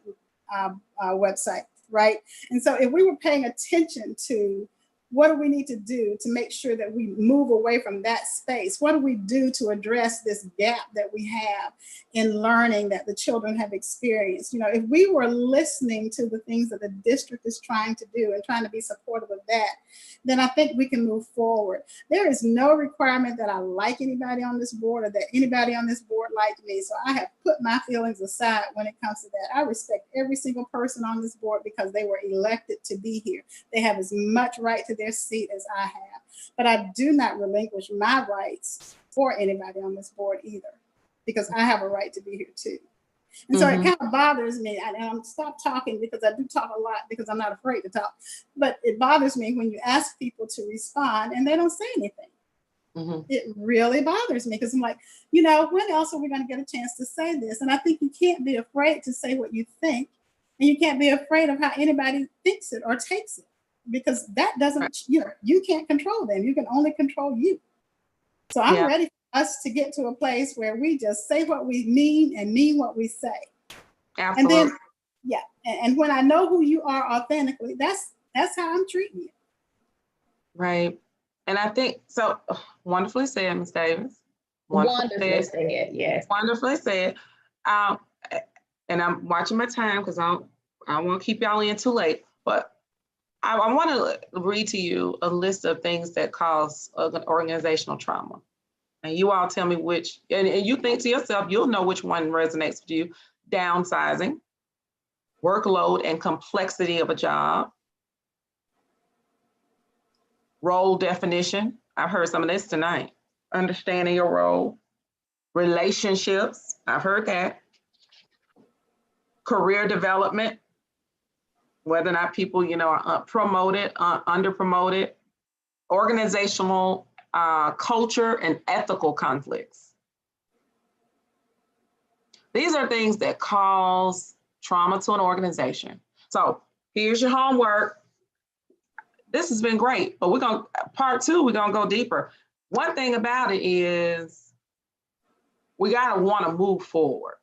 website, right? And so if we were paying attention to what do we need to do to make sure that we move away from that space? What do we do to address this gap that we have in learning that the children have experienced? If we were listening to the things that the district is trying to do and trying to be supportive of that, then I think we can move forward. There is no requirement that I like anybody on this board or that anybody on this board like me. So I have put my feelings aside when it comes to that. I respect every single person on this board because they were elected to be here. They have as much right to their seat as I have. But I do not relinquish my rights for anybody on this board either, because I have a right to be here too. And so it kind of bothers me, and I'm stop talking because I do talk a lot because I'm not afraid to talk, but it bothers me when you ask people to respond and they don't say anything. It really bothers me because I'm like, when else are we going to get a chance to say this? And I think you can't be afraid to say what you think, and you can't be afraid of how anybody thinks it or takes it, because that doesn't, you can't control them. You can only control you. So I'm ready for us to get to a place where we just say what we mean and mean what we say. Absolutely. And then, and when I know who you are authentically, that's how I'm treating you. Right. And I think, so wonderfully said, Ms. Davis. Wonderfully said, yes. Wonderfully said. And I'm watching my time because I won't keep y'all in too late, but I want to read to you a list of things that cause organizational trauma. And you all tell me which, and you think to yourself, you'll know which one resonates with you. Downsizing, workload and complexity of a job, role definition. I've heard some of this tonight. Understanding your role, relationships. I've heard that. Career development, whether or not people, are promoted, under promoted, organizational culture, and ethical conflicts. These are things that cause trauma to an organization. So here's your homework. This has been great, but part two, we're gonna go deeper. One thing about it is we gotta wanna move forward,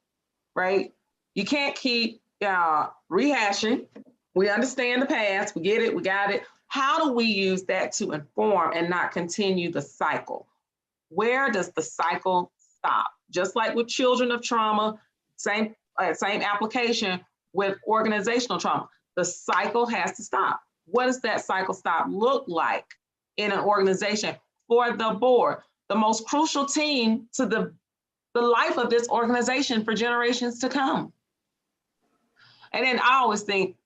right? You can't keep rehashing. We understand the past, we get it, we got it. How do we use that to inform and not continue the cycle? Where does the cycle stop? Just like with children of trauma, same application with organizational trauma. The cycle has to stop. What does that cycle stop look like in an organization for the board, the most crucial team to the life of this organization for generations to come? And then I always think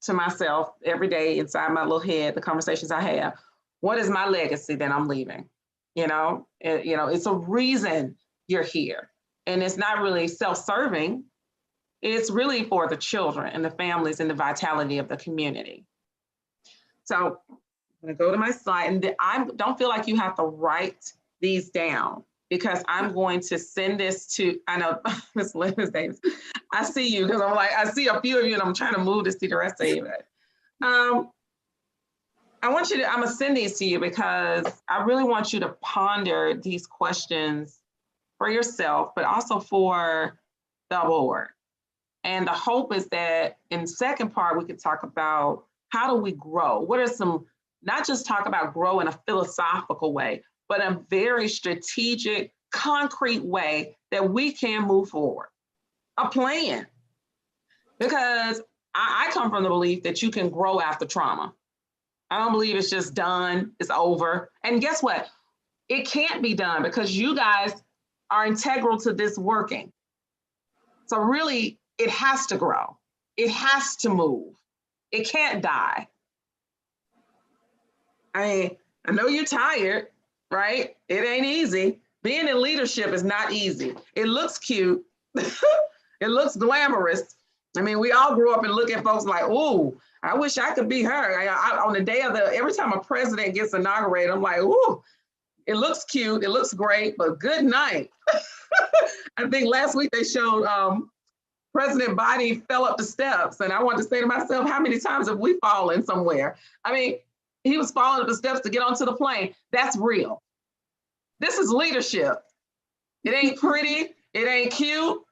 to myself every day inside my little head, the conversations I have, what is my legacy that I'm leaving? It's a reason you're here. And it's not really self-serving. It's really for the children and the families and the vitality of the community. So I'm gonna go to my slide, and I don't feel like you have to write these down because I'm going to send this to, I know, Ms. Davis, I see you because I'm like, I see a few of you and I'm trying to move this to the rest of you. I'm gonna send these to you because I really want you to ponder these questions for yourself, but also for the board. And the hope is that in the second part, we could talk about how do we grow? What are some not just talk about grow in a philosophical way, but a very strategic, concrete way that we can move forward. A plan. Because I come from the belief that you can grow after trauma. I don't believe it's just done, it's over. And guess what? It can't be done because you guys are integral to this working. So really, it has to grow. It has to move. It can't die. I mean, I know you're tired, right? It ain't easy. Being in leadership is not easy. It looks cute. It looks glamorous. I mean, we all grew up and look at folks like, ooh, I wish I could be her. On the day of every time a president gets inaugurated, I'm like, ooh, it looks cute. It looks great, but good night. I think last week they showed President Biden fell up the steps. And I wanted to say to myself, how many times have we fallen somewhere? I mean, he was falling up the steps to get onto the plane. That's real. This is leadership. It ain't pretty. It ain't cute.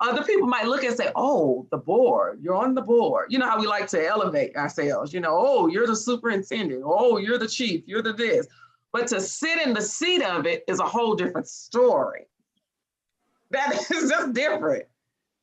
Other people might look and say, oh, the board, you're on the board. You know how we like to elevate ourselves, you know, oh, you're the superintendent. Oh, you're the chief, you're the this. But to sit in the seat of it is a whole different story. That is just different.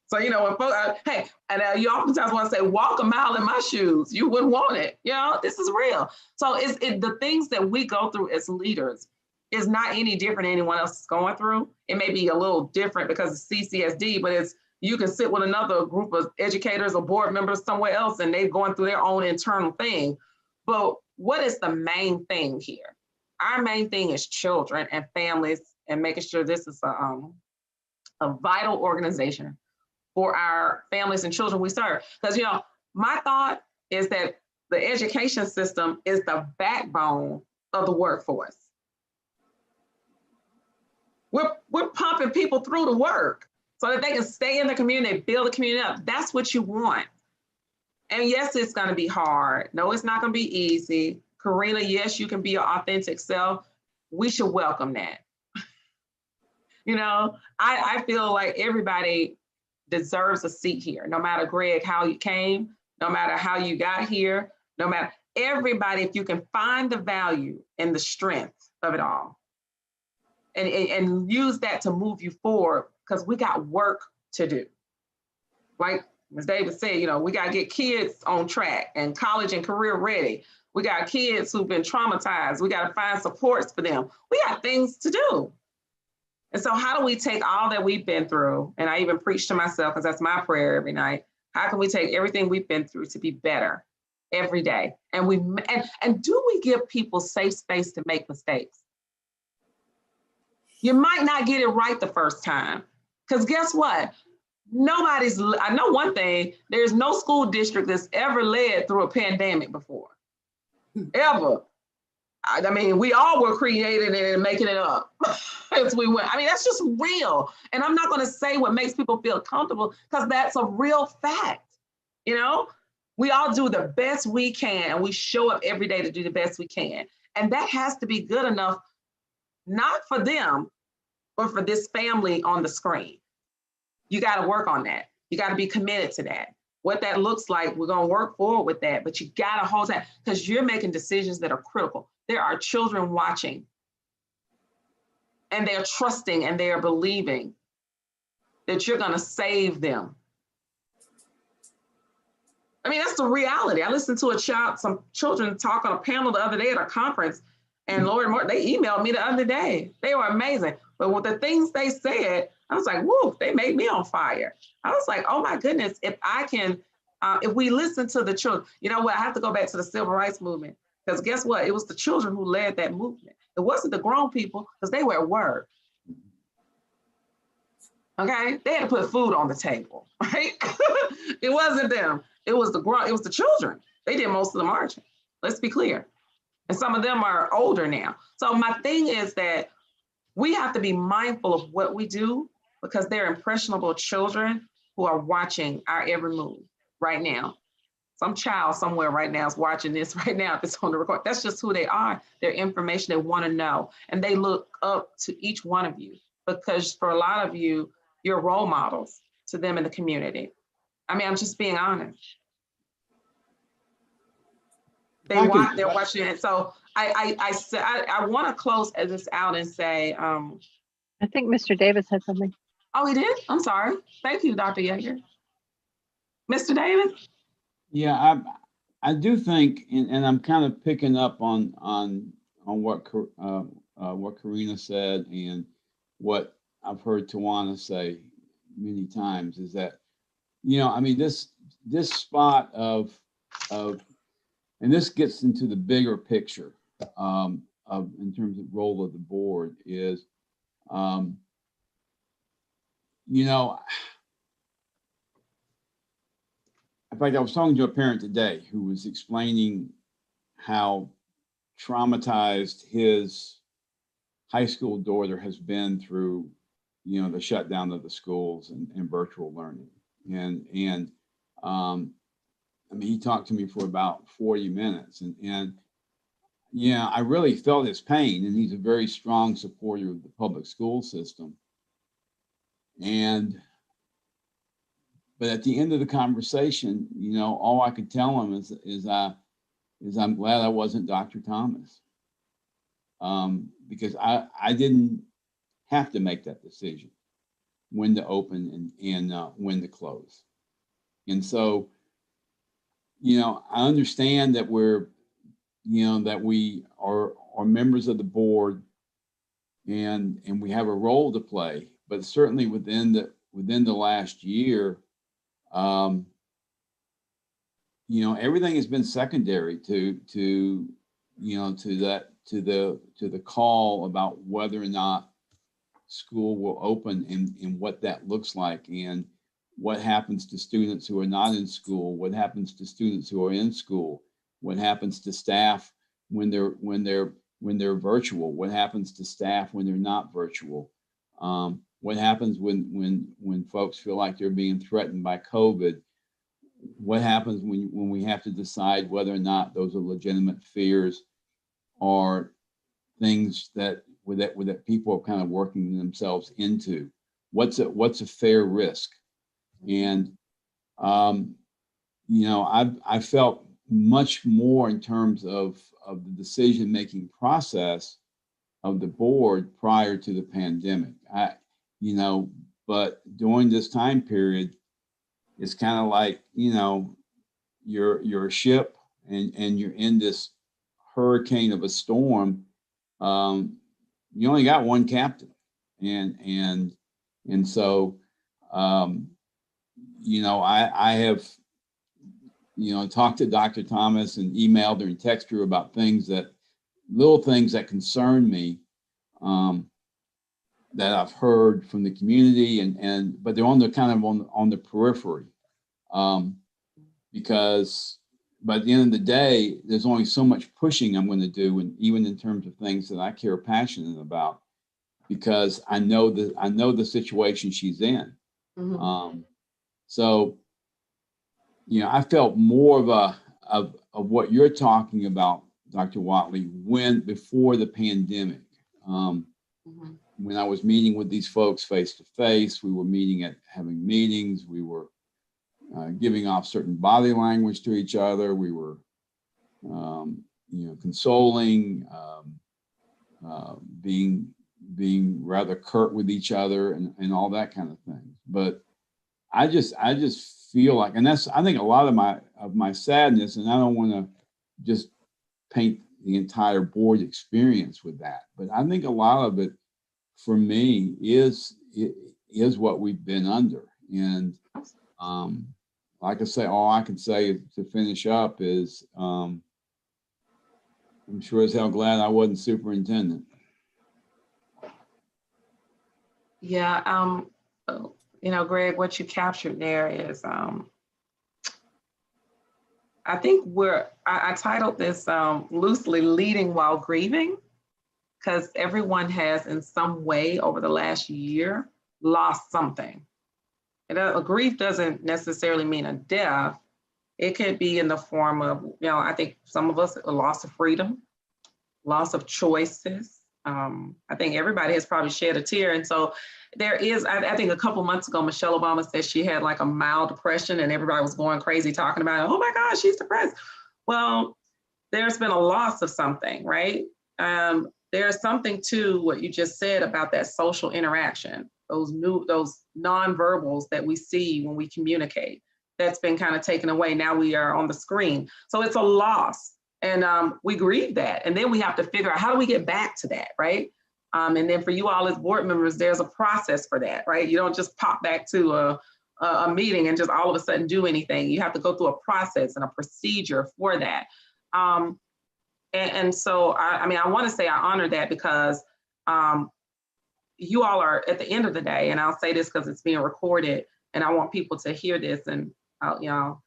So, you know, when folks, hey, and you oftentimes want to say, walk a mile in my shoes. You wouldn't want it. You know, this is real. So the things that we go through as leaders is not any different than anyone else is going through. It may be a little different because it's CCSD, but you can sit with another group of educators or board members somewhere else and they're going through their own internal thing. But what is the main thing here? Our main thing is children and families and making sure this is a vital organization for our families and children we serve. Because, you know, my thought is that the education system is the backbone of the workforce. We're pumping people through the work so that they can stay in the community, build the community up. That's what you want. And yes, it's going to be hard. No, it's not going to be easy. Karina, yes, you can be your authentic self. We should welcome that. You know, I feel like everybody deserves a seat here, no matter, Greg, how you came, no matter how you got here, no matter everybody, if you can find the value and the strength of it all and use that to move you forward, because we got work to do. Like Ms. Davis said, you know, we got to get kids on track and college and career ready. We got kids who've been traumatized. We got to find supports for them. We got things to do. And so how do we take all that we've been through, and I even preach to myself because that's my prayer every night, how can we take everything we've been through to be better every day? And do we give people safe space to make mistakes? You might not get it right the first time, because guess what? I know one thing, there's no school district that's ever led through a pandemic before, ever. I mean, we all were creating it and making it up as we went. I mean, that's just real. And I'm not going to say what makes people feel comfortable, because that's a real fact. You know, we all do the best we can, and we show up every day to do the best we can. And that has to be good enough, not for them, but for this family on the screen. You got to work on that. You got to be committed to that. What that looks like, we're going to work forward with that, but you got to hold that, because you're making decisions that are critical. There are children watching, and they're trusting and they're believing that you're going to save them. I mean, that's the reality. I listened to some children talk on a panel the other day at a conference, and Lord, they emailed me the other day. They were amazing. But with the things they said, I was like, whoa, they made me on fire. I was like, oh my goodness, if we listen to the children, you know what, I have to go back to the civil rights movement, because guess what? It was the children who led that movement. It wasn't the grown people, because they were at work. Okay, they had to put food on the table, right? It wasn't them. It was the children. They did most of the marching. Let's be clear. And some of them are older now. So my thing is that we have to be mindful of what we do, because they're impressionable children who are watching our every move right now. Some child somewhere right now is watching this right now if it's on the record. That's just who they are. Their information, they want to know. And they look up to each one of you, because for a lot of you, you're role models to them in the community. I mean, I'm just being honest. they're watching it. So I want to close this out and say, I think Mr. Davis had something. oh, he did? I'm sorry. Thank you, Dr. Yeager. Mr. Davis? Yeah, I do think, and I'm kind of picking up on what Karina said and what I've heard Tawana say many times, is that, I mean, this spot of, and this gets into the bigger picture of in terms of role of the board is, in fact, I was talking to a parent today who was explaining how traumatized his high school daughter has been through, the shutdown of the schools and virtual learning. And I mean, he talked to me for about 40 minutes and yeah, I really felt his pain, and he's a very strong supporter of the public school system. But at the end of the conversation, all I could tell him is I'm glad I wasn't Dr. Thomas, because I didn't have to make that decision when to open and when to close. And so, I understand that that we are members of the board and we have a role to play, but certainly within the last year, everything has been secondary to the call about whether or not school will open and what that looks like, and what happens to students who are not in school, what happens to students who are in school, what happens to staff when they're virtual, what happens to staff when they're not virtual, what happens when folks feel like they're being threatened by COVID, what happens when we have to decide whether or not those are legitimate fears or things that people are kind of working themselves into. What's a fair risk? And I felt much more in terms of the decision-making process of the board prior to the pandemic. But during this time period, it's kind of like, you're a ship and you're in this hurricane of a storm. You only got one captain, and so I have talked to Dr. Thomas and emailed her and texted her about little things that concern me, that I've heard from the community, but they're on the periphery, because by the end of the day, there's only so much pushing I'm going to do, and even in terms of things that I care passionate about, because I know the situation she's in. Mm-hmm. So, I felt more of what you're talking about, Dr. Watley, before the pandemic. Mm-hmm. When I was meeting with these folks face to face, we were having meetings, we were giving off certain body language to each other, we were, consoling, being rather curt with each other, and all that kind of thing. But I just feel like, and that's, I think, a lot of my sadness, and I don't want to just paint the entire board experience with that, but I think a lot of it for me is what we've been under. And like I say, all I can say to finish up is I'm sure as hell glad I wasn't superintendent. Yeah, Greg, what you captured there is, I think I titled this loosely "Leading While Grieving," because everyone has in some way over the last year lost something. A grief doesn't necessarily mean a death. It could be in the form of, I think some of us, a loss of freedom, loss of choices. I think everybody has probably shed a tear. And so there is, I think a couple months ago, Michelle Obama said she had like a mild depression and everybody was going crazy talking about, oh my gosh, she's depressed. Well, there's been a loss of something, right? There's something to what you just said about that social interaction, those nonverbals that we see when we communicate. That's been kind of taken away. Now we are on the screen. So it's a loss. And we grieve that. And then we have to figure out, how do we get back to that, right? And then for you all as board members, there's a process for that, right? You don't just pop back to a meeting and just all of a sudden do anything. You have to go through a process and a procedure for that. And so, I mean, I want to say I honor that, because you all are, at the end of the day, and I'll say this because it's being recorded and I want people to hear this, and you know,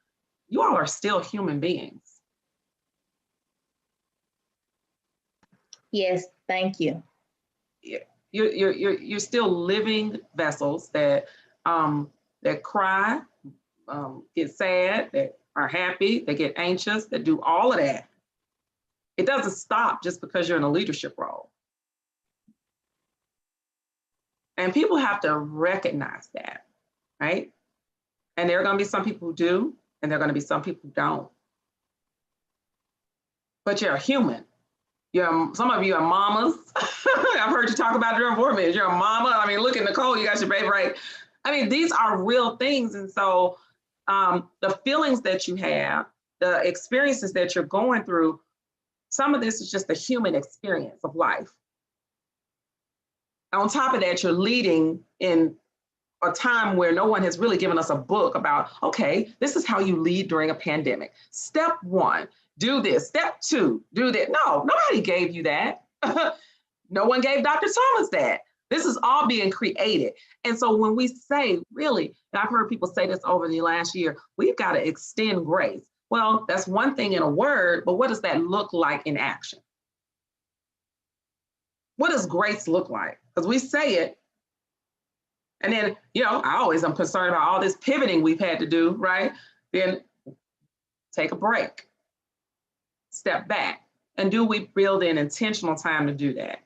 you all are still human beings. Yes, thank you. You're still living vessels that that cry, get sad, that are happy, that get anxious, that do all of that. It doesn't stop just because you're in a leadership role. And people have to recognize that, right? And there are going to be some people who do, and there are going to be some people who don't. But you're a human. Some of you are mamas. I've heard you talk about it during board meetings. You're a mama. I mean, look at Nicole, you got your baby right. I mean, these are real things. And so the feelings that you have, the experiences that you're going through, some of this is just the human experience of life. On top of that, you're leading in a time where no one has really given us a book about, okay, this is how you lead during a pandemic. Step 1, do this. Step 2, do that. No, nobody gave you that. No one gave Dr. Thomas that. This is all being created. And so when we say, really, and I've heard people say this over the last year, we've got to extend grace. Well, that's one thing in a word, but what does that look like in action? What does grace look like? Because we say it, and then, you know, I always am concerned about all this pivoting we've had to do, right? Then take a break, step back, and do we build in intentional time to do that?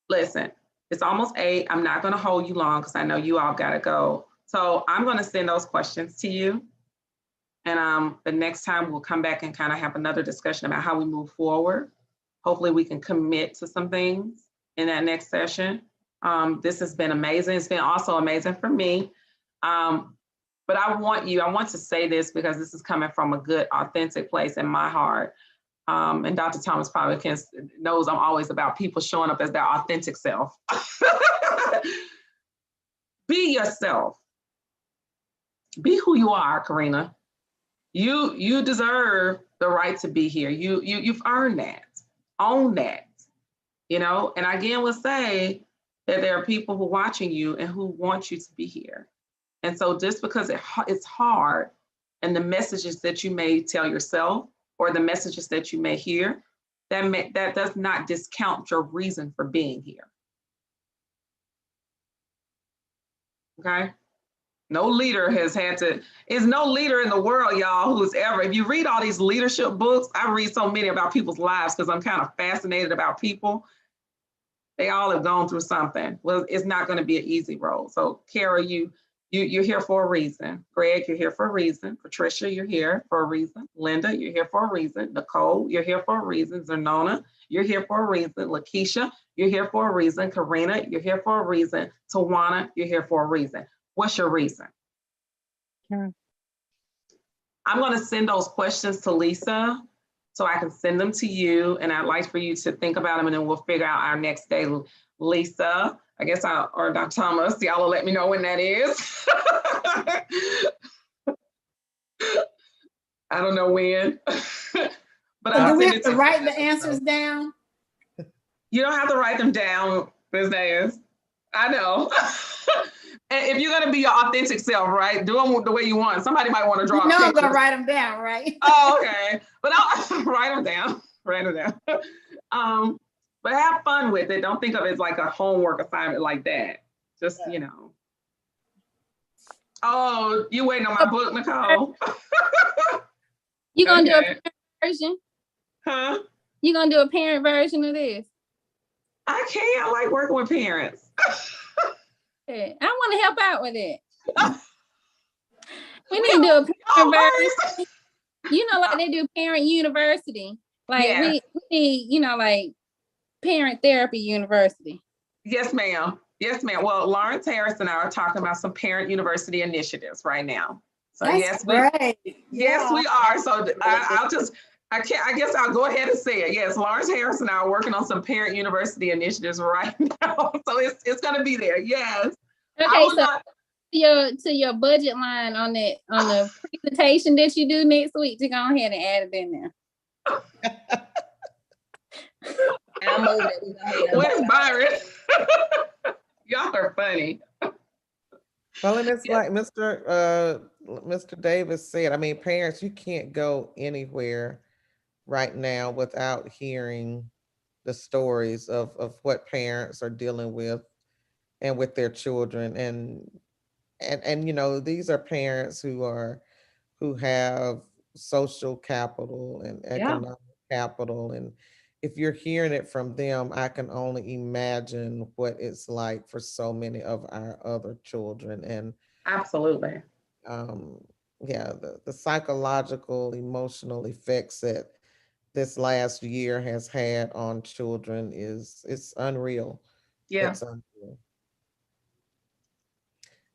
Listen, it's almost 8. I'm not going to hold you long because I know you all got to go. So I'm going to send those questions to you. And the next time we'll come back and kind of have another discussion about how we move forward. Hopefully we can commit to some things in that next session. This has been amazing. It's been also amazing for me. But I want to say this because this is coming from a good, authentic place in my heart. And Dr. Thomas probably knows I'm always about people showing up as their authentic self. Be yourself. Be who you are, Karina. You deserve the right to be here. You've earned that. Own that. You know, and I again will say that there are people who are watching you and who want you to be here. And so just because it's hard, and the messages that you may tell yourself or the messages that you may hear, that does not discount your reason for being here. Okay? No leader is no leader in the world, y'all, who's ever, if you read all these leadership books, I read so many about people's lives because I'm kind of fascinated about people. They all have gone through something. Well, it's not going to be an easy road. So Kara, you're here for a reason. Greg, you're here for a reason. Patricia, you're here for a reason. Linda, you're here for a reason. Nicole, you're here for a reason. Zernona, you're here for a reason. Lakeisha, you're here for a reason. Karina, you're here for a reason. Tawana, you're here for a reason. What's your reason? Sure. I'm going to send those questions to Lisa so I can send them to you. And I'd like for you to think about them, and then we'll figure out our next day. Lisa, I guess or Dr. Thomas, y'all will let me know when that is. I don't know when. But So do we have to write the answers down? You don't have to write them down, Ms. Nayes. I know. And if you're gonna be your authentic self, right? Do them the way you want. Somebody might want to draw. No, I'm gonna write them down, right? Oh, okay. But I'll write them down. Write them down. But have fun with it. Don't think of it as like a homework assignment like that. Just, you know. Oh, you waiting on my book, Nicole? You gonna do a parent version? Huh? You gonna do a parent version of this? I can. I like working with parents. I want to help out with it. We need to do a parent version. like they do parent university. Like Yes. we need, like parent therapy university. Yes, ma'am. Yes, ma'am. Well, Lawrence Harris and I are talking about some parent university initiatives right now. So That's great. Yes, we are. So I guess I'll go ahead and say it. Yes, Lawrence Harris and I are working on some parent university initiatives right now. So it's going to be there. Yes. Okay, so to your budget line on the presentation that you do next week, to go ahead and add it in there. I'll move it. Where's Byron? Y'all are funny. Well, and it's like Mr. Davis said, I mean, parents, you can't go anywhere right now without hearing the stories of what parents are dealing with and with their children. And these are parents who have social capital and economic capital. And if you're hearing it from them, I can only imagine what it's like for so many of our other children. And absolutely, the psychological, emotional effects that this last year has had on children it's unreal. Yeah. It's unreal.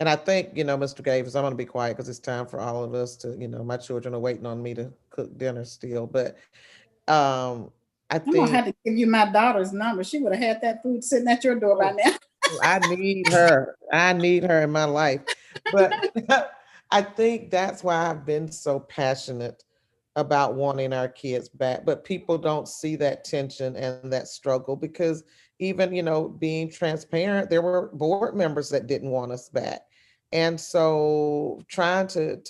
And I think, Mr. Davis, I'm going to be quiet because it's time for all of us to, my children are waiting on me to cook dinner still. But I I'm gonna have to give you my daughter's number. She would have had that food sitting at your door by now. I need her. I need her in my life. But I think that's why I've been so passionate about wanting our kids back. But people don't see that tension and that struggle because even, being transparent, there were board members that didn't want us back. And so trying to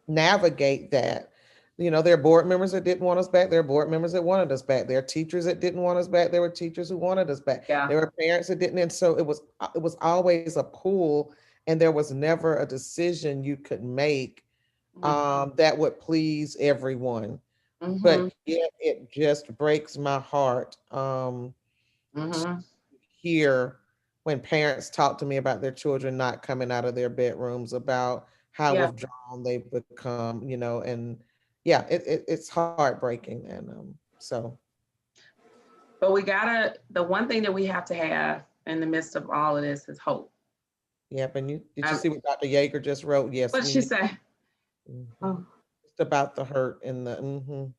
navigate that, there are board members that didn't want us back. There are board members that wanted us back. There are teachers that didn't want us back. There were teachers who wanted us back. Yeah. There were parents that didn't. And so it was always a pool, and there was never a decision you could make that would please everyone. But yet it just breaks my heart hear when parents talk to me about their children not coming out of their bedrooms, about how withdrawn they've become, and it's heartbreaking. And so. But the one thing that we have to have in the midst of all of this is hope. Yep. And did you see what Dr. Yeager just wrote? Yes. What'd she say? It's about the hurt and the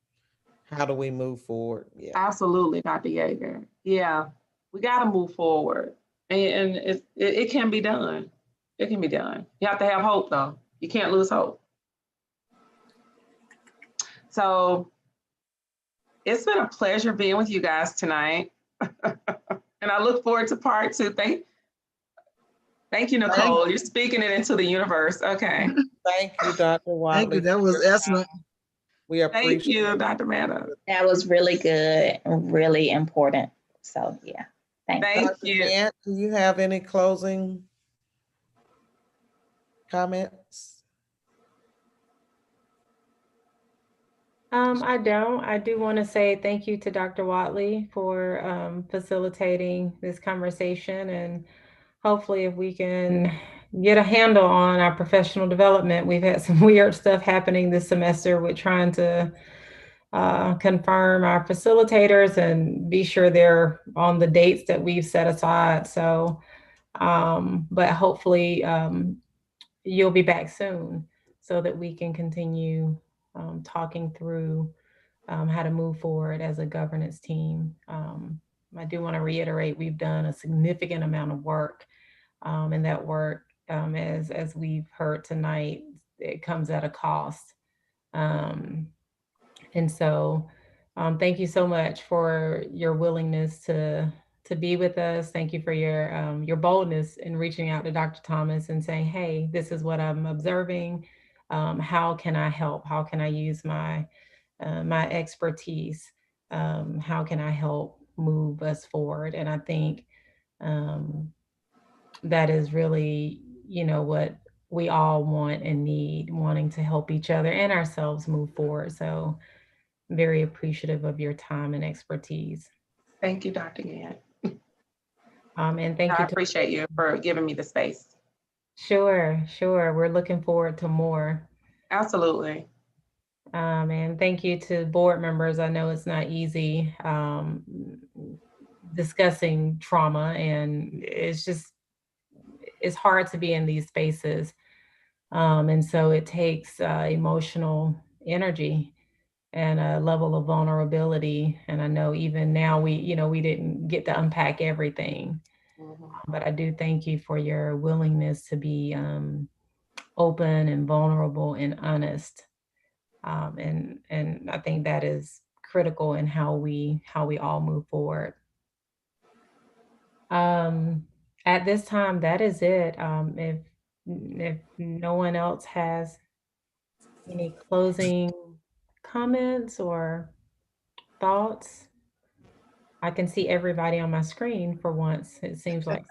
how do we move forward? Yeah. Absolutely, Dr. Yeager. Yeah, we got to move forward, and it can be done. It can be done. You have to have hope, though. You can't lose hope. So it's been a pleasure being with you guys tonight, and I look forward to part 2. Thank you, Nicole. You're speaking it into the universe. Okay. Thank you, Dr. Watley. Thank you. That was excellent. We appreciate Thank you, Dr. Mata. That was really good and really important. So yeah, thank you. Ann, do you have any closing comments? I don't. I do want to say thank you to Dr. Watley for facilitating this conversation, and hopefully if we can get a handle on our professional development. We've had some weird stuff happening this semester with trying to confirm our facilitators and be sure they're on the dates that we've set aside. So, but hopefully you'll be back soon so that we can continue talking through how to move forward as a governance team. I do want to reiterate, we've done a significant amount of work, and that work, as we've heard tonight, it comes at a cost. And so thank you so much for your willingness to be with us. Thank you for your boldness in reaching out to Dr. Thomas and saying, hey, this is what I'm observing. How can I help? How can I use my expertise? How can I help move us forward? And I think that is really, what we all want and need, wanting to help each other and ourselves move forward. So very appreciative of your time and expertise. Thank you, Dr. Gann. And thank you. I appreciate you for giving me the space. Sure. We're looking forward to more. Absolutely. And thank you to board members. I know it's not easy discussing trauma, and it's hard to be in these spaces. And so it takes emotional energy and a level of vulnerability. And I know even now we didn't get to unpack everything, but I do thank you for your willingness to be open and vulnerable and honest. And I think that is critical in how we all move forward. At this time, that is it. If no one else has any closing comments or thoughts, I can see everybody on my screen for once. It seems like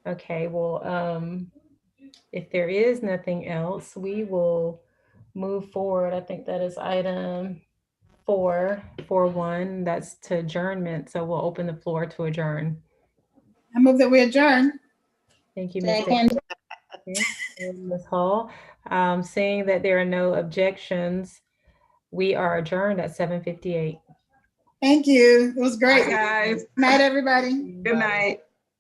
okay. Well, if there is nothing else, we will move forward. I think that is item 4.1. That's to adjournment. So we'll open the floor to adjourn. I move that we adjourn. Thank you, Ms. Davis and Ms. Hall. Seeing that there are no objections, we are adjourned at 7:58. Thank you. It was great. Bye, guys. Good night, everybody. Good night.